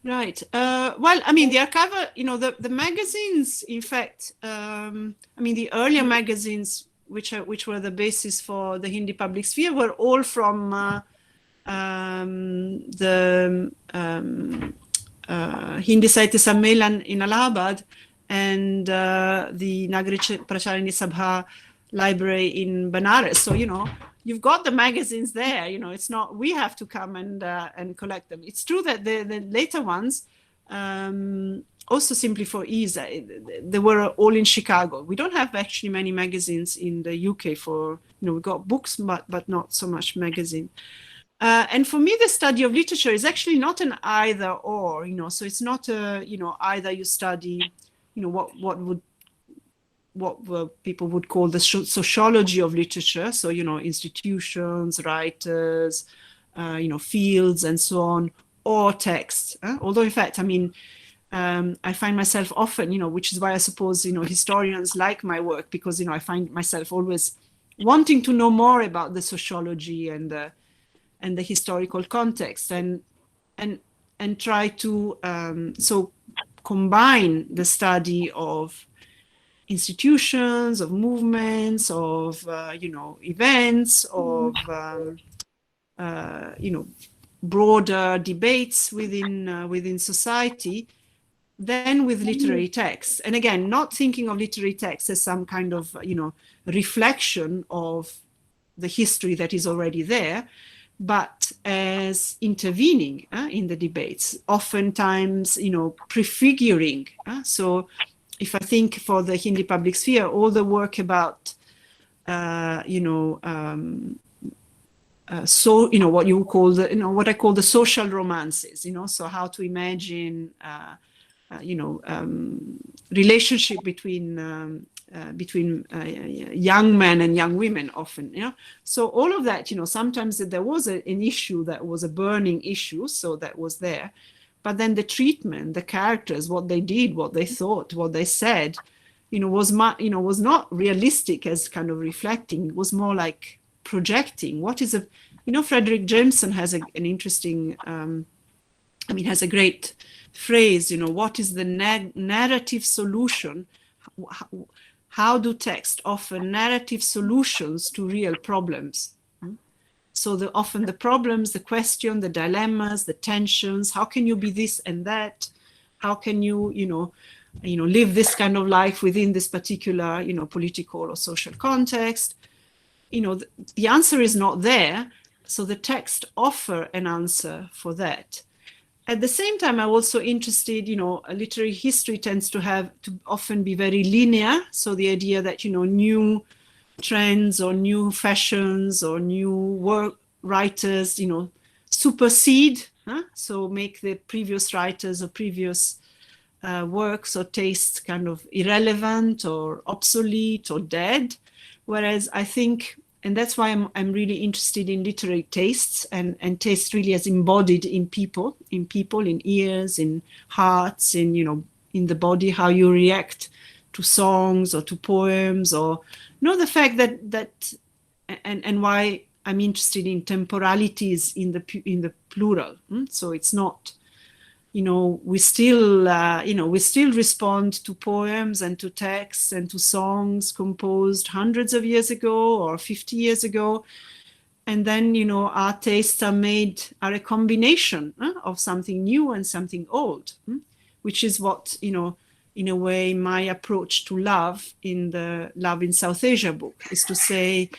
Speaker 2: Right. Well, I mean, the archival, you know, the magazines, in fact, I mean, the earlier magazines, which were the basis for the Hindi public sphere, were all from the Hindi Sahitya Sammelan in Allahabad and the Nagari Pracharini Sabha library in Banaras. So, you know, you've got the magazines there, you know, it's not, we have to come and collect them. It's true that the later ones, also simply for ease, they were all in Chicago. We don't have actually many magazines in the UK for, you know, we've got books, but not so much magazine. And for me, the study of literature is actually not an either or, you know, so it's not a, you know, either you study, you know, what people would call the sociology of literature. So, you know, institutions, writers, you know, fields and so on, or text. Although in fact, I mean, I find myself often, you know, which is why I suppose, you know, historians like my work, because, you know, I find myself always wanting to know more about the sociology and the historical context and try to so combine the study of institutions, of movements, of you know, events, of you know, broader debates within society, then with literary texts. And again, not thinking of literary texts as some kind of, you know, reflection of the history that is already there, but as intervening in the debates, oftentimes, you know, prefiguring. So if I think for the Hindi public sphere, all the work about, you know, so, you know, what you call the, you know, what I call the social romances, you know, so how to imagine, you know, relationship between young men and young women often, you know. So all of that, you know, sometimes there was an issue that was a burning issue, so that was there. But then the treatment, the characters, what they did, what they thought, what they said, you know, was not realistic as kind of reflecting. It was more like projecting. What is a, you know, Frederick Jameson has an interesting, I mean, has a great phrase, you know, what is the narrative solution? How do texts offer narrative solutions to real problems? So often the problems, the question, the dilemmas, the tensions, how can you be this and that? How can you, you know, live this kind of life within this particular, you know, political or social context? You know, the answer is not there. So the text offer an answer for that. At the same time, I'm also interested, you know, literary history tends to often be very linear. So the idea that, you know, new trends or new fashions or new work writers, you know, supersede, so make the previous writers or previous works or tastes kind of irrelevant or obsolete or dead. Whereas I think, and that's why I'm really interested in literary tastes and taste really as embodied in people, in ears, in hearts, in, you know, in the body, how you react to songs or to poems, or the fact that and why I'm interested in temporalities in the plural. So it's not, we still respond to poems and to texts and to songs composed hundreds of years ago or 50 years ago. And then, our tastes are a combination of something new and something old, which is what, in a way, my approach to love in the Love in South Asia book is to say,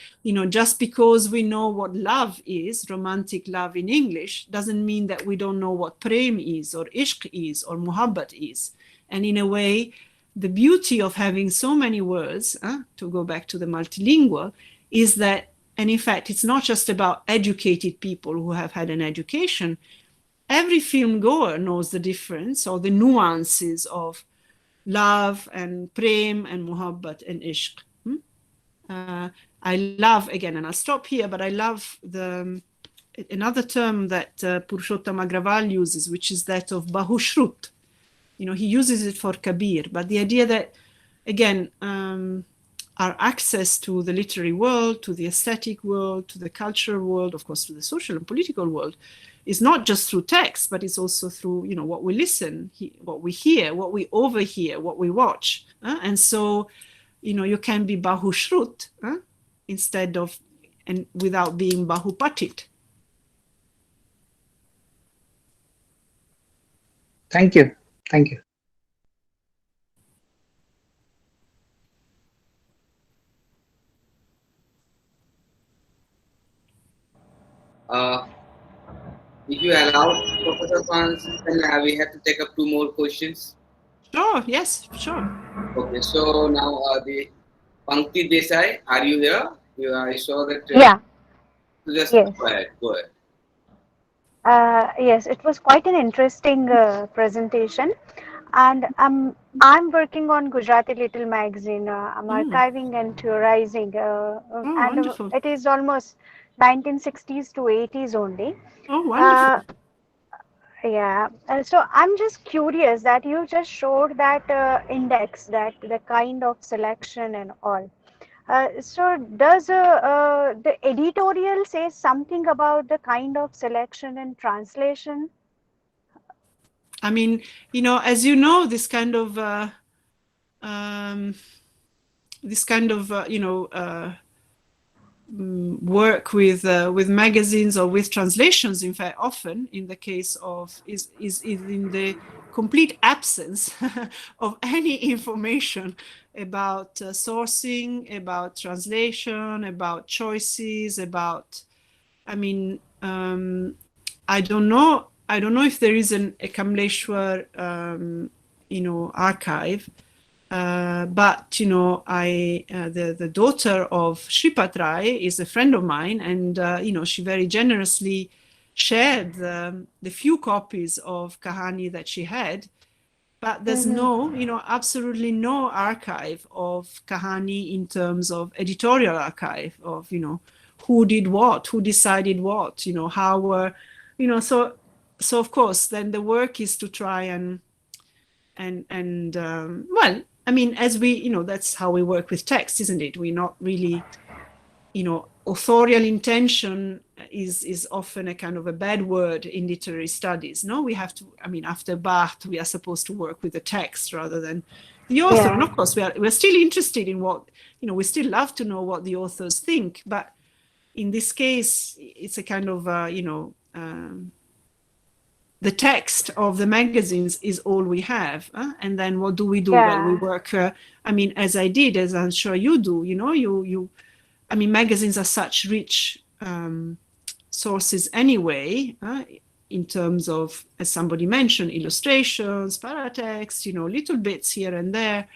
Speaker 2: just because we know what love is, romantic love in English, doesn't mean that we don't know what prem is, or ishq is, or muhabbat is. And in a way, the beauty of having so many words, to go back to the multilingual, is that, and in fact, it's not just about educated people who have had an education. Every film goer knows the difference or the nuances of love and prem and muhabbat and ishq. I love, again, and I'll stop here, but I love another term that Purushottam Agrawal uses, which is that of bahushrut. He uses it for Kabir, but the idea that, again, our access to the literary world, to the aesthetic world, to the cultural world, of course, to the social and political world, is not just through text, but it's also through, what we listen, what we hear, what we overhear, what we watch. And so, you can be bahushrut instead of, and without being bahupatit.
Speaker 7: Thank you. Thank you.
Speaker 3: If you allow, Professor Francis, then we have to take up 2 more questions.
Speaker 2: Sure, yes, sure.
Speaker 3: Okay, so now the Pankti Desai, are you here? I saw that.
Speaker 8: Yeah.
Speaker 3: Just
Speaker 8: Yes.
Speaker 3: go ahead. Go ahead.
Speaker 8: Yes, it was quite an interesting presentation, and I'm working on Gujarati Little Magazine. I'm archiving and theorizing, and
Speaker 2: wonderful.
Speaker 8: it is almost 1960s to 80s only.
Speaker 2: Oh, wonderful.
Speaker 8: Yeah, so I'm just curious that you just showed that index, that the kind of selection and all. So does the editorial say something about the kind of selection and translation?
Speaker 2: I mean, as you know, this kind of work with magazines or with translations, in fact, often in the case of is in the complete absence of any information about sourcing, about translation, about choices, about, I mean, I don't know if there is a Kamleshwar, archive, but the daughter of Shripat Rai is a friend of mine, and she very generously shared the few copies of Kahani that she had. But there's absolutely no archive of Kahani in terms of editorial archive of, who did what, who decided what, how were, so of course, then the work is to try and well, I mean, as we, that's how we work with text, isn't it? We're not really, authorial intention is often a kind of a bad word in literary studies. No, we have to, I mean, after Barthes, we are supposed to work with the text rather than the author. Yeah. And of course, we're still interested in what, we still love to know what the authors think. But in this case, it's a kind of, the text of the magazines is all we have. And then what do we do? Yeah. Well, we work, I mean, as I did, as I'm sure you do, I mean, magazines are such rich sources anyway, in terms of, as somebody mentioned, illustrations, paratext, little bits here and there.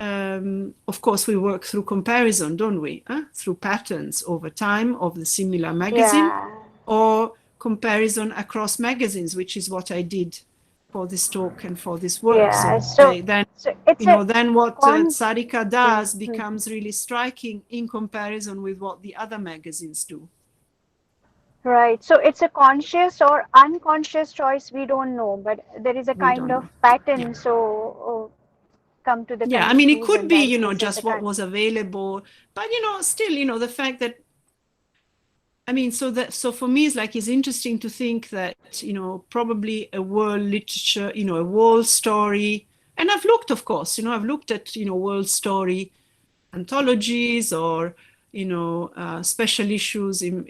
Speaker 2: Of course, we work through comparison, don't we? Through patterns over time of the similar magazine, or comparison across magazines, which is what I did for this talk and for this work.
Speaker 8: Yeah,
Speaker 2: Then,
Speaker 8: so it's
Speaker 2: then what
Speaker 8: con-
Speaker 2: Sarika does
Speaker 8: yeah.
Speaker 2: becomes really striking in comparison with what the other magazines do.
Speaker 8: Right. So it's a conscious or unconscious choice, we don't know, but there is a
Speaker 2: We
Speaker 8: kind
Speaker 2: don't
Speaker 8: of
Speaker 2: know.
Speaker 8: pattern.
Speaker 2: Yeah.
Speaker 8: So come to the
Speaker 2: Yeah, I mean, it could
Speaker 8: conclusion
Speaker 2: be,
Speaker 8: that this is
Speaker 2: just
Speaker 8: the
Speaker 2: what
Speaker 8: kind.
Speaker 2: was available, but, still, the fact that, I mean, so for me, it's interesting to think that, probably a world literature, a world story, and I've looked, of course, I've looked at, world story anthologies or, special issues in,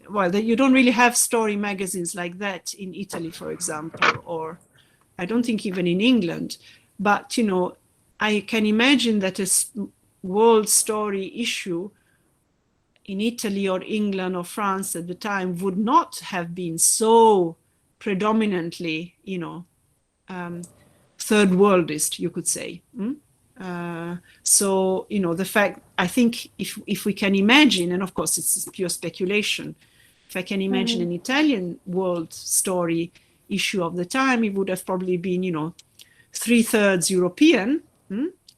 Speaker 2: well, that you don't really have story magazines like that in Italy, for example, or I don't think even in England, but, I can imagine that a world story issue in Italy or England or France at the time would not have been so predominantly, third worldist, you could say. So, the fact, I think if we can imagine, and of course it's pure speculation, if I can imagine an Italian world story issue of the time, it would have probably been, 3/3 European,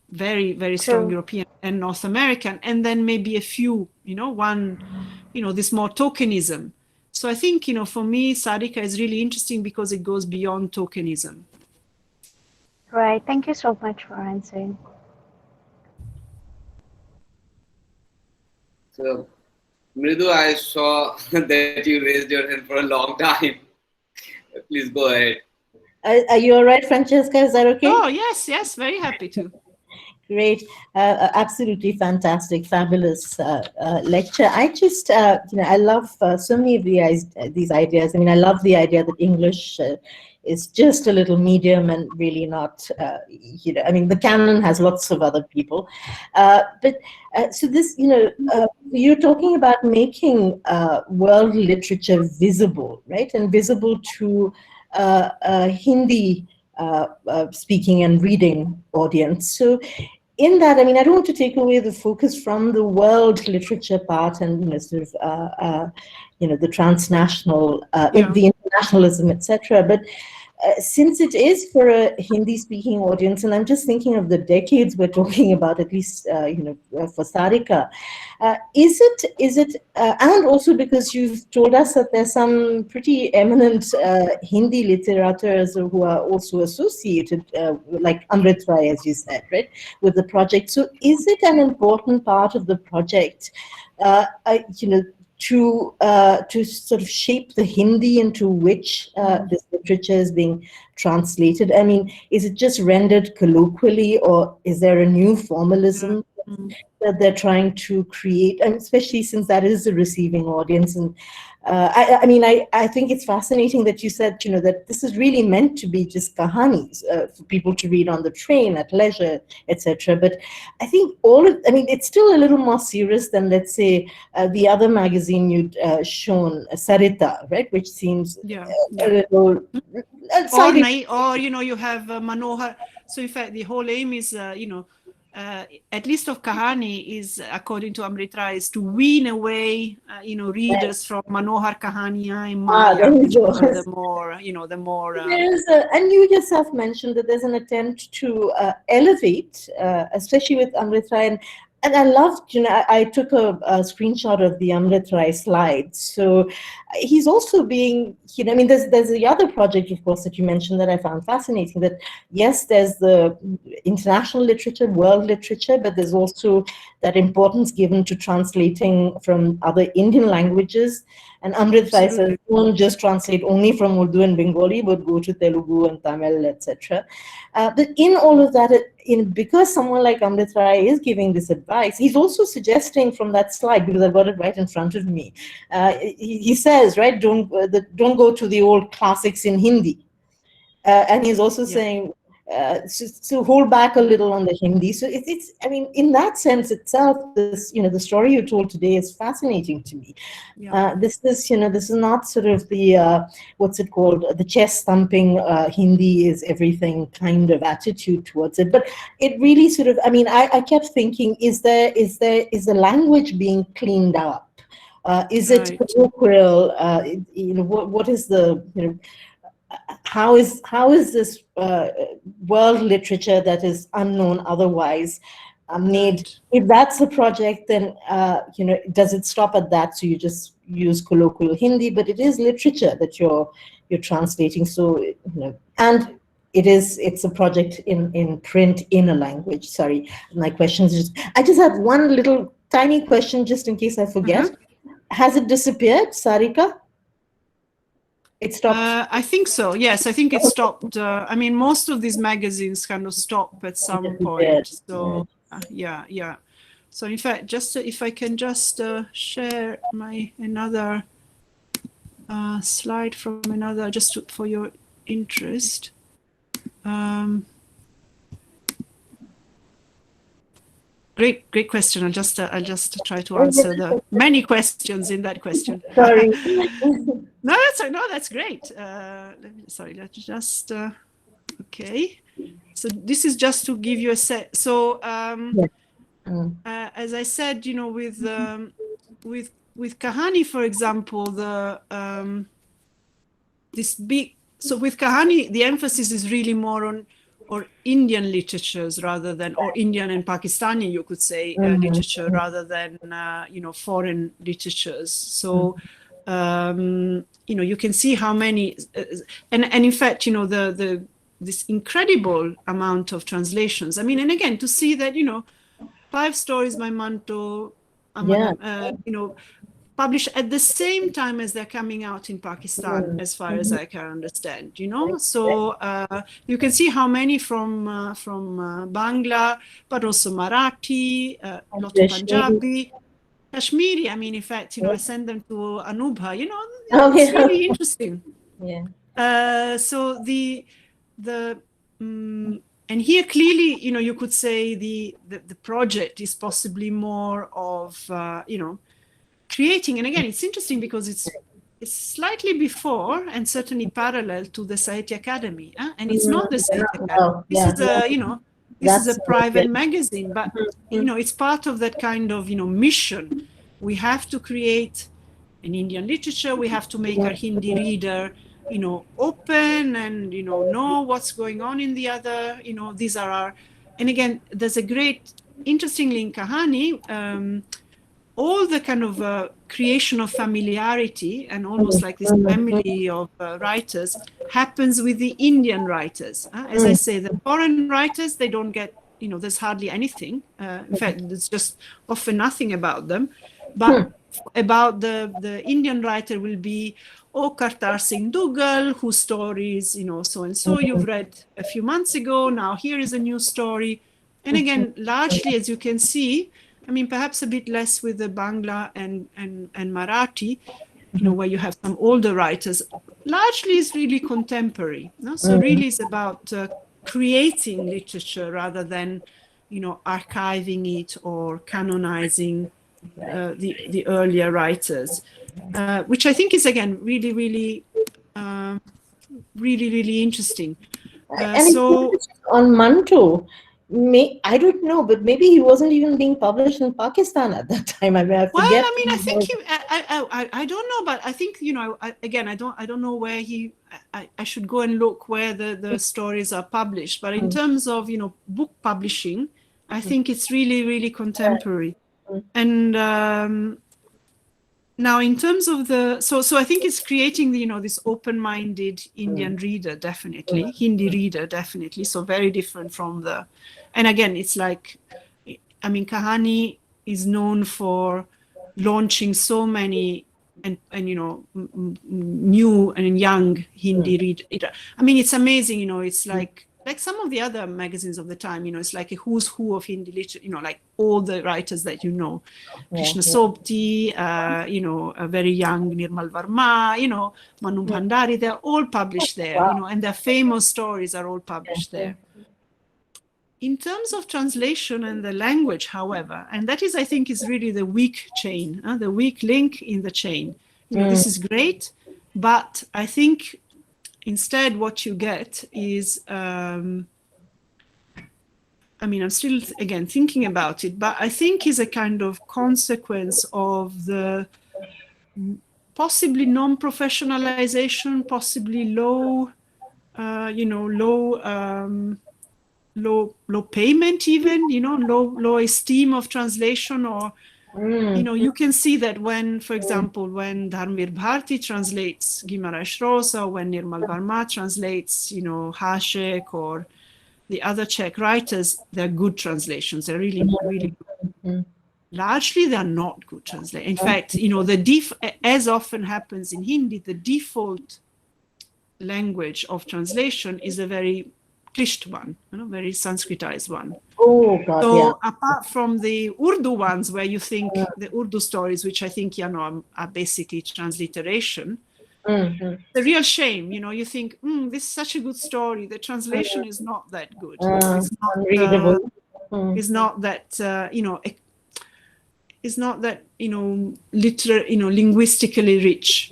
Speaker 2: very, very strong
Speaker 8: True.
Speaker 2: European and North American, and then maybe a few, one, this more tokenism. So I think, for me, Sarika is really interesting because it goes beyond tokenism.
Speaker 8: Right. Thank you so much for answering.
Speaker 3: So, Mridu, I saw that you raised your hand for a long time. Please go ahead.
Speaker 9: Are you all right, Francesca? Is that okay?
Speaker 2: Oh, yes, very happy to.
Speaker 9: Great, absolutely fantastic, fabulous lecture. I just, I love so many of these ideas. I mean, I love the idea that English is just a little medium and really not, I mean, the canon has lots of other people. But so this, you're talking about making world literature visible, right? And visible to Hindi speaking and reading audience. So in that, I mean, I don't want to take away the focus from the world literature part and, sort of, the transnational, the internationalism, etc. But since it is for a Hindi-speaking audience, and I'm just thinking of the decades we're talking about, at least, for Sarika, is it, and also because you've told us that there's some pretty eminent Hindi literators who are also associated, like Amrit Rai, as you said, right, with the project. So is it an important part of the project, to sort of shape the Hindi into which this literature is being translated? I mean, is it just rendered colloquially, or is there a new formalism that they're trying to create? And especially since that is the receiving audience. And I mean, I think it's fascinating that you said, that this is really meant to be just kahanis for people to read on the train, at leisure, etc. But I think I mean, it's still a little more serious than, let's say, the other magazine you'd shown, Sarita, right? Which seems a little...
Speaker 2: Or, you have Manohar. So in fact, the whole aim is, at least of Kahani is, according to Amrit Rai, is to wean away, readers from Manohar Kahaniya and Maya, which are the more, the more...
Speaker 9: and you yourself mentioned that there's an attempt to elevate, especially with Amrit Rai, and I loved, I took a screenshot of the Amrit Rai slides. So he's also being, I mean, there's the other project, of course, that you mentioned that I found fascinating, that yes, there's the international literature, world literature, but there's also that importance given to translating from other Indian languages. And Amrit Rai says, don't just translate only from Urdu and Bengali, but go to Telugu and Tamil, etc. But in all of that, because someone like Amrit Rai is giving this advice, he's also suggesting from that slide, because I've got it right in front of me, he says, right, don't go to the old classics in Hindi. And he's also saying, so hold back a little on the Hindi. So it's I mean, in that sense itself, this, the story you told today is fascinating to me. This is not sort of the, what's it called, the chest thumping, Hindi is everything kind of attitude towards it. But it really sort of, I mean, I kept thinking, is the language being cleaned up? Is it colloquial? What is the, how is this world literature that is unknown otherwise made?
Speaker 2: Right.
Speaker 9: If that's the project, then does it stop at that? So you just use colloquial Hindi, but it is literature that you're translating. So and it's a project in print in a language. Sorry, my questions I just have one little tiny question just in case I forget. Has it disappeared, Sarika? It stopped.
Speaker 2: I think so. Yes, I think it stopped. I mean, most of these magazines kind of stop at some point. So yeah. So in fact, just if I can just share my another slide from another, just for your interest. Great question. I'll just try to answer the many questions in that question.
Speaker 9: Sorry.
Speaker 2: No, that's great. Let's just okay. So this is just to give you a set. So as I said, with Kahani, for example, with Kahani, the emphasis is really more on Indian literatures rather than, or Indian and Pakistani, you could say, literature rather than foreign literatures. So you can see how many, and in fact, this incredible amount of translations. I mean, and again, to see that 5 stories by Manto, published at the same time as they're coming out in Pakistan, as far as I can understand, So you can see how many from Bangla, but also Marathi, a lot of Punjabi, Kashmiri. I mean, in fact, I send them to Anubha. It's really interesting.
Speaker 9: Yeah.
Speaker 2: So and here clearly, you could say the project is possibly more of creating, and again, it's interesting because it's slightly before and certainly parallel to the Sahitya Academy, and it's not the Sahitya Academy. This is a private magazine, but it's part of that kind of mission. We have to create an Indian literature. We have to make our Hindi reader open and know what's going on in the other. These are our, and again, there's a great, interestingly in Kahani, all the kind of creation of familiarity and almost like this family of writers happens with the Indian writers. As I say, the foreign writers, they don't get, there's hardly anything. In fact, there's just often nothing about them. But about the Indian writer will be, Kartar Singh Dugal, whose stories, so and so you've read a few months ago. Now here is a new story. And again, largely, as you can see, I mean, perhaps a bit less with the Bangla and Marathi, where you have some older writers. Largely is really contemporary. So really it's about creating literature rather than, archiving it or canonizing the earlier writers, which I think is, again, really, really, really, really interesting.
Speaker 9: And so on Manto, I don't know, but maybe he wasn't even being published in Pakistan at that time. I mean, I forget.
Speaker 2: Well, I mean, I think I don't know, but I think I don't know where I should go and look where the stories are published. But in terms of book publishing, I think it's really, really contemporary. And now, in terms of so I think it's creating this open-minded Indian reader, definitely, Hindi reader, definitely. So very different from and again, it's like, I mean, Kahani is known for launching so many and new and young Hindi reader. I mean, it's amazing, it's like some of the other magazines of the time, it's like a who's who of Hindi literature, like all the writers that Krishna Sobti, a very young Nirmal Verma, Manu Bhandari, they're all published there, and their famous stories are all published there. In terms of translation and the language, however, and that is, I think, is really the weak chain, the weak link in the chain. This is great, but I think instead what you get is, I mean, I'm still, again, thinking about it, but I think is a kind of consequence of the possibly non-professionalization, possibly low low payment, even, low esteem of translation, or you can see that when, for example, when Dharmir Bharti translates Gimaraj Rosa, when Nirmal Verma translates, Hashek or the other Czech writers, they're good translations. They're really, really good. Largely, they're not good translations. In fact, as often happens in Hindi, the default language of translation is a very cliched one, very Sanskritized one.
Speaker 9: Oh, God,
Speaker 2: so apart from the Urdu ones, where you think the Urdu stories, which I think are basically transliteration, it's a real shame. You think, this is such a good story. The translation is not that good. It's not
Speaker 9: unreadable.
Speaker 2: It's not that it's not that linguistically rich.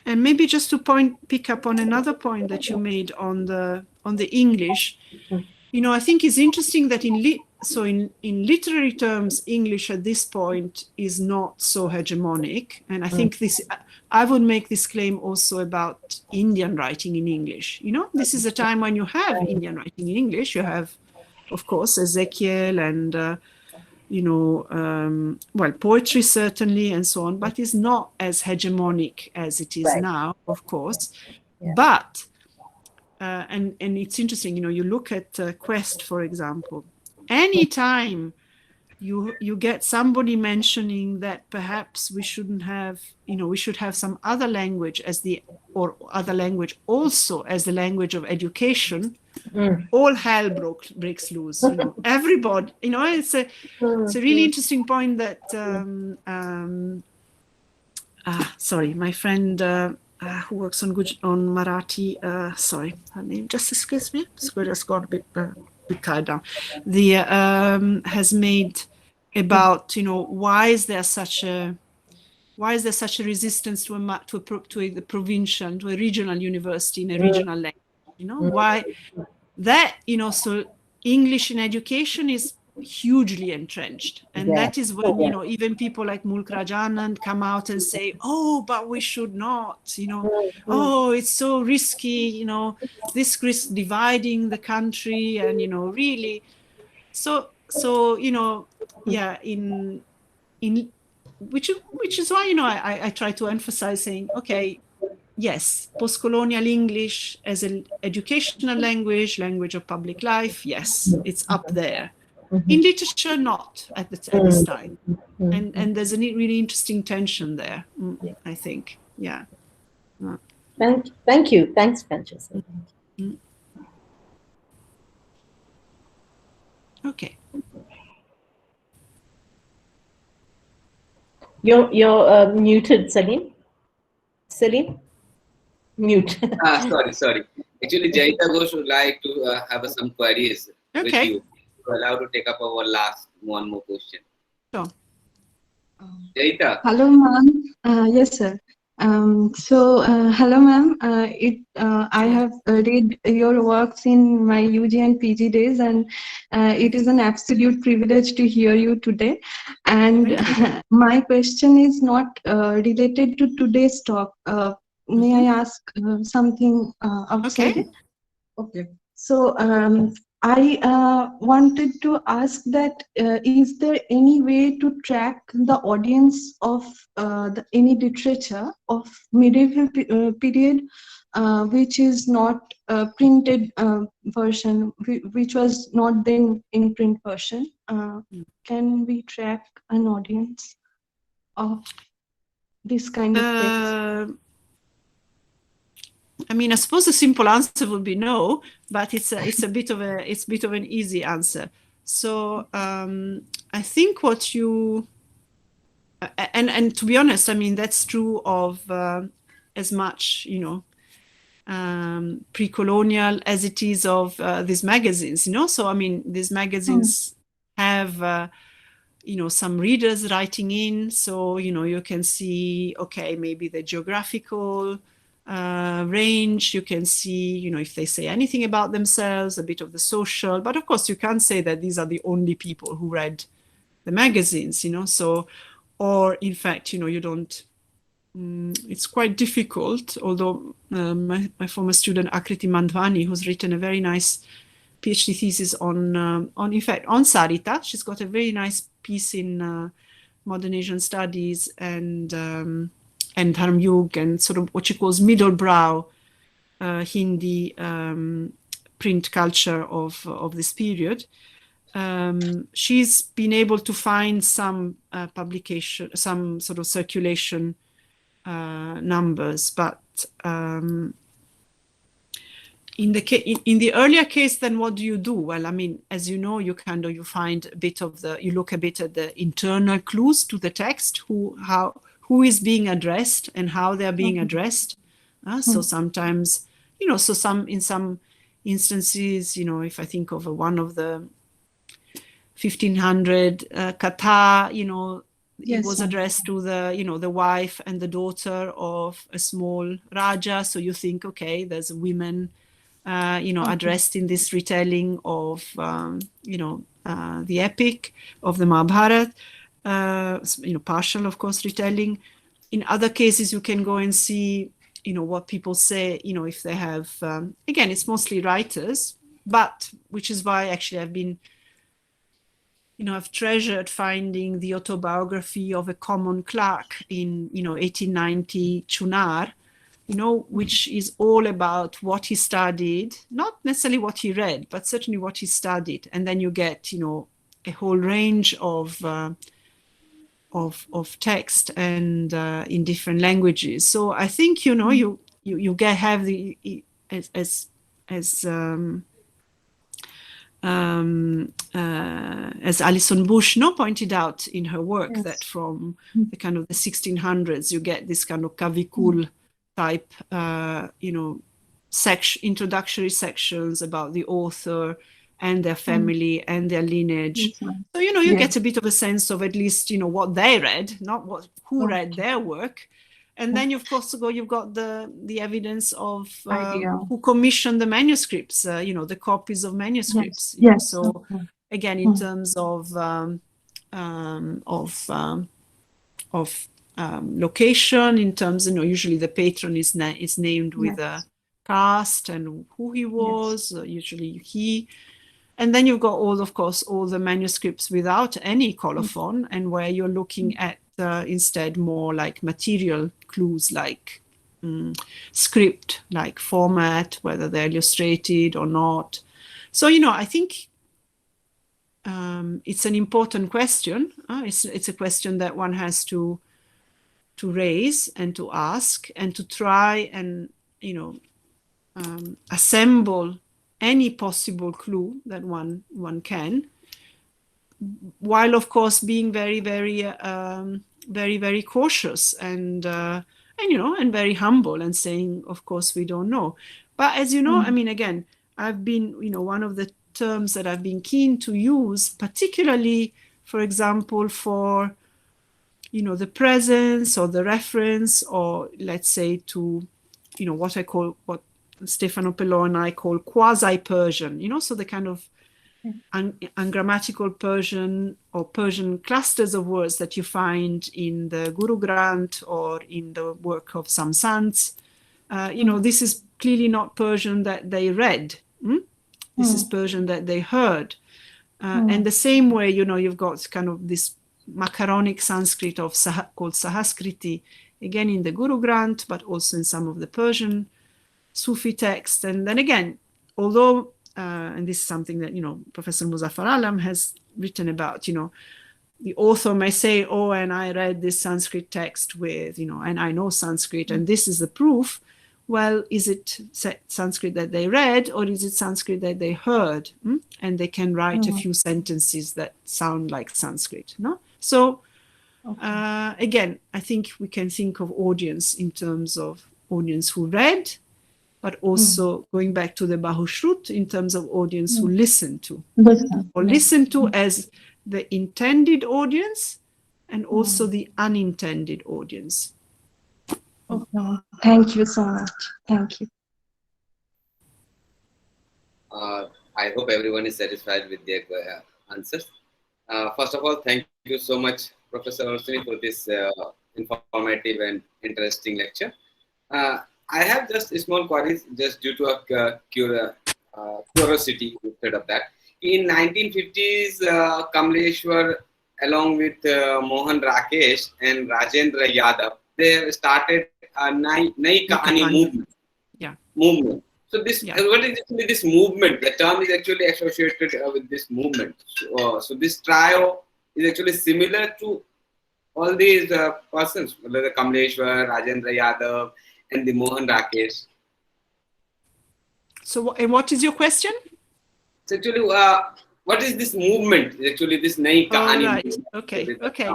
Speaker 2: And maybe just to pick up on another point that you made on the English, I think it's interesting that in literary terms, English at this point is not so hegemonic. And I think I would make this claim also about Indian writing in English. This is a time when you have Indian writing in English. You have, of course, Ezekiel and poetry certainly, and so on, but it's not as hegemonic as it is now, of course. But and it's interesting, you look at Quest, for example. Anytime you get somebody mentioning that perhaps we shouldn't have, we should have some other language or other language also as the language of education, all hell breaks loose. Everybody, it's a really interesting point that sorry, my friend who works on Marathi, sorry, her name just escapes me. Just got a bit tied down. Has made about why is there such a resistance to the provincial, to a regional university in a regional language? Why that, so English in education is hugely entrenched. And that is when, even people like Mulk Rajanand come out and say, oh, but we should not, oh, it's so risky, this risk dividing the country, and, really. So, in which is why, I try to emphasize saying, okay, yes, post-colonial English as an educational language of public life, yes, it's up there. In literature, not at this time. And there's a really interesting tension there, I think. Yeah.
Speaker 9: Thank you. Thanks, Francesca.
Speaker 2: Okay.
Speaker 9: You're muted, Salim. Salim? Mute.
Speaker 3: Sorry. Actually, Jaita Ghosh would like to have some queries with you. So allow to take up our last one more question.
Speaker 2: Sure.
Speaker 3: Jaita.
Speaker 10: Hello, ma'am. Yes, sir. Hello, ma'am. I have read your works in my UG and PG days, and it is an absolute privilege to hear you today. And my question is not related to today's talk. May I ask something outside it? Okay. So I wanted to ask that is there any way to track the audience of any literature of medieval period which is not printed version, which was not then in print version? Can we track an audience of this kind of text?
Speaker 2: I mean, I suppose the simple answer would be no, but it's a bit of an easy answer. So I think what you and to be honest, I mean that's true of as much pre-colonial as it is of these magazines. So I mean these magazines have some readers writing in, so you can see, okay, maybe the geographical range, you can see, if they say anything about themselves, a bit of the social, but of course you can't say that these are the only people who read the magazines, so, or in fact, you don't it's quite difficult, although my former student Akriti Mandwani, who's written a very nice PhD thesis on in fact, on Sarita. She's got a very nice piece in Modern Asian Studies and Dharm Yug and sort of what she calls middle brow Hindi print culture of this period. She's been able to find some publication, some sort of circulation numbers, but in the earlier case, then what do you do? Well, I mean, as you know, you find a bit of you look a bit at the internal clues to the text, who is being addressed and how they're being addressed. So sometimes, in some instances, if I think of one of the 1500 Kata, it was addressed to the, the wife and the daughter of a small Raja. So you think, okay, there's women, addressed in this retelling of, the epic of the Mahabharata, partial, of course, retelling. In other cases, you can go and see, what people say, if they have, again, it's mostly writers, but which is why actually I've been, I've treasured finding the autobiography of a common clerk in, 1890 Chunar, which is all about what he studied, not necessarily what he read, but certainly what he studied. And then you get, a whole range of text and in different languages. So I think, you have the, as Alison Bush pointed out in her work, that from the kind of the 1600s, you get this kind of Kavikul type, introductory sections about the author and their family and their lineage. So, you get a bit of a sense of at least, what they read, not who read their work. And then, of course, you've got the evidence of who commissioned the manuscripts, the copies of manuscripts. So, again, in terms of location, in terms, usually the patron is named with a caste and who he was, usually he. And then you've got all the manuscripts without any colophon, and where you're looking at instead more like material clues, like script, like format, whether they're illustrated or not. So, I think it's an important question. It's a question that one has to raise and to ask and to try and, assemble any possible clue that one can, while of course being very, very, very, very cautious and very humble and saying, of course, we don't know. But as you know, I mean, again, I've been, one of the terms that I've been keen to use, particularly, for example, for, the presence or the reference, or let's say to, what Stefano Pelò and I call Quasi-Persian, so the kind of ungrammatical Persian or Persian clusters of words that you find in the Guru Granth or in the work of some sants. This is clearly not Persian that they read. This is Persian that they heard. And the same way, you've got kind of this macaronic Sanskrit called Sahaskriti, again in the Guru Granth, but also in some of the Persian Sufi texts. And then again, although, and this is something that, Professor Muzaffar Alam has written about, the author may say, oh, and I read this Sanskrit text with, and I know Sanskrit, and this is the proof. Well, is it Sanskrit that they read, or is it Sanskrit that they heard? And they can write a few sentences that sound like Sanskrit, no? So, again, I think we can think of audience in terms of audience who read, but also going back to the Bahushrut in terms of audience who listen to, or listen to as the intended audience and also the unintended audience.
Speaker 10: Thank you so much. Thank you.
Speaker 3: I hope everyone is satisfied with their answers. First of all, thank you so much, Professor Orsini, for this informative and interesting lecture. I have just small queries, just due to a curiosity instead of that. In 1950s, Kamleshwar, along with Mohan Rakesh and Rajendra Yadav, they have started a Nai Kahani movement.
Speaker 2: Yeah.
Speaker 3: Movement. So this, what is actually this movement? The term is actually associated with this movement. So this trio is actually similar to all these persons, whether the Kamleshwar, Rajendra Yadav, and the Mohan Rakesh.
Speaker 2: So, what is your question?
Speaker 3: So actually, what is this movement? Actually, this Nai Kahani.
Speaker 2: Oh, right. Okay. Okay.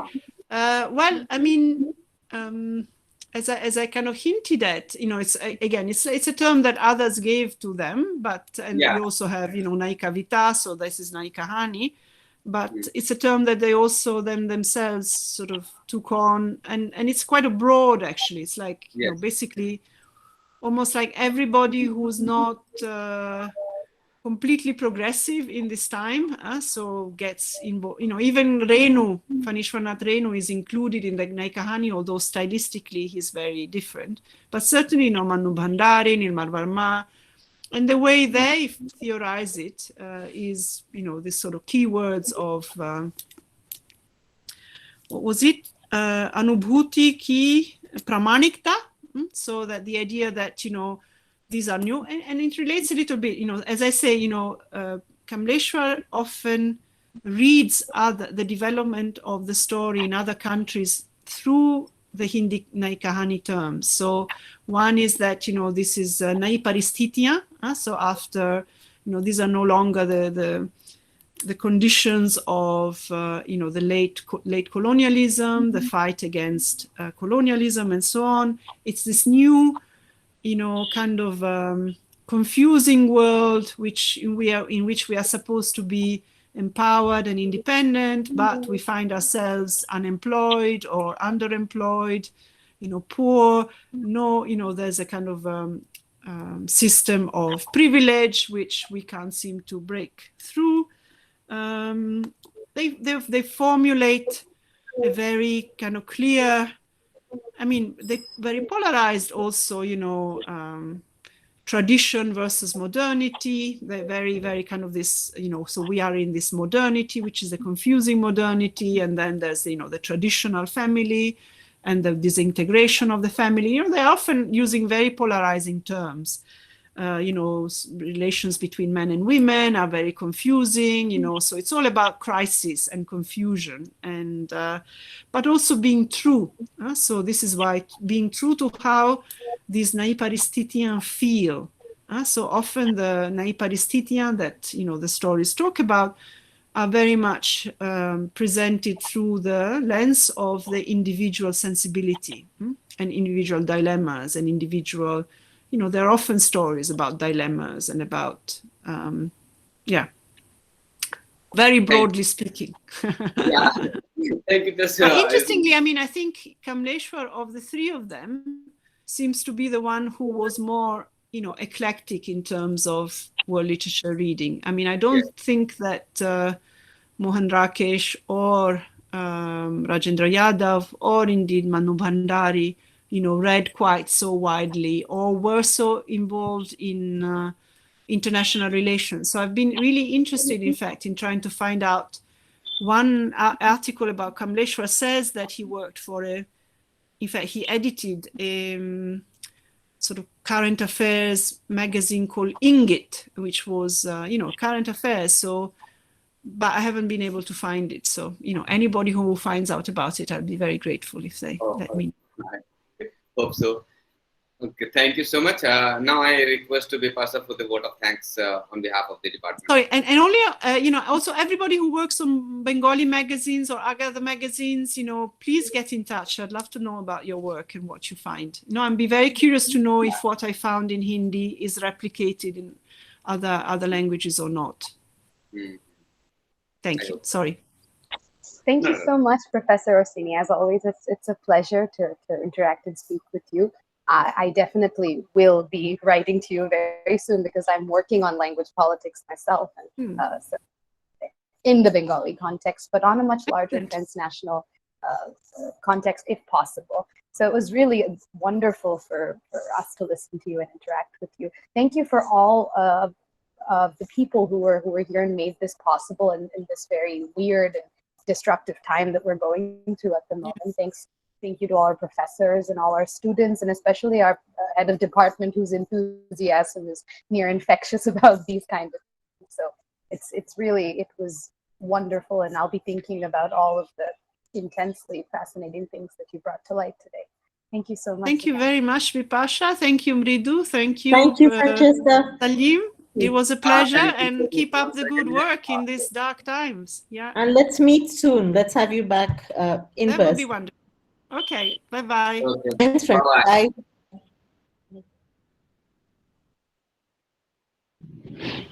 Speaker 2: Well, I mean, as I kind of hinted at, it's again, it's a term that others gave to them, but we also have, Nai Kavita, so this is Nai Kahani, but it's a term that they also themselves sort of took on, and it's quite a broad, actually. It's like, basically almost like everybody who's not completely progressive in this time, so gets involved. Even Renu, Phanishwanath Renu is included in the Nai Kahani, although stylistically he's very different. But certainly, Manu Bhandari, Nirmal Varma, and the way they theorize it is, this sort of keywords of what was it? Anubhuti ki pramanikta. So that the idea that these are new, and it relates a little bit, as I say, Kamleshwar often reads the development of the story in other countries through the Hindi Nai Kahani terms. So one is that, this is Nai Paristitiyan, so after, these are no longer the conditions of, the late colonialism, the fight against colonialism and so on. It's this new, kind of confusing world in which we are supposed to be empowered and independent, but we find ourselves unemployed or underemployed, poor. There's a kind of system of privilege which we can't seem to break through. They formulate a very kind of clear, they very polarized also, tradition versus modernity. They're very, very kind of this, so we are in this modernity, which is a confusing modernity. And then there's, the traditional family and the disintegration of the family. They're often using very polarizing terms. Relations between men and women are very confusing, so it's all about crisis and confusion, and but also being true. So this is why being true to how these Nai Paristitiyan feel. So often the Nai Paristitiyan that, the stories talk about are very much presented through the lens of the individual sensibility and individual dilemmas and individual. There are often stories about dilemmas and about, very broadly speaking.
Speaker 3: Yeah, thank you.
Speaker 2: Interestingly, I think Kamleshwar, of the three of them, seems to be the one who was more, eclectic in terms of world literature reading. I don't think that Mohan Rakesh or Rajendra Yadav or indeed Manu Bhandari read quite so widely or were so involved in international relations. So I've been really interested, in fact, in trying to find out. One article about Kamleshwar says that he worked for in fact, he edited a sort of current affairs magazine called Ingit, which was, current affairs. So, but I haven't been able to find it. So, anybody who finds out about it, I'll be very grateful if they let me know.
Speaker 3: Hope so. Okay, thank you so much. Now I request to Bipasha for the vote of thanks on behalf of the department.
Speaker 2: Sorry, and only, also everybody who works on Bengali magazines or other magazines, please get in touch. I'd love to know about your work and what you find. I'd be very curious to know if what I found in Hindi is replicated in other languages or not. Thank you. Sorry.
Speaker 1: Thank you so much, Professor Orsini. As always, it's a pleasure to interact and speak with you. I definitely will be writing to you very soon because I'm working on language politics myself, and, so in the Bengali context, but on a much larger transnational context if possible. So it was really wonderful for us to listen to you and interact with you. Thank you for all of the people who were here and made this possible in this very weird and destructive time that we're going through at the moment. Thank you to all our professors and all our students, and especially our head of department, whose enthusiasm is near infectious about these kinds of things. So it was wonderful, and I'll be thinking about all of the intensely fascinating things that you brought to light today. Thank you so much.
Speaker 2: Thank you very much, Bipasha. Thank you, Mridu. Thank you,
Speaker 9: Francesca.
Speaker 2: Salim. It was a pleasure,
Speaker 3: Thank you.
Speaker 2: and keep up the good work in these dark times. Yeah.
Speaker 9: And let's meet soon. Let's have you back in
Speaker 2: That would be
Speaker 9: person.
Speaker 2: wonderful. Okay, bye-bye.
Speaker 3: Okay.
Speaker 9: Thanks, friend.
Speaker 3: Bye-bye.
Speaker 9: Bye.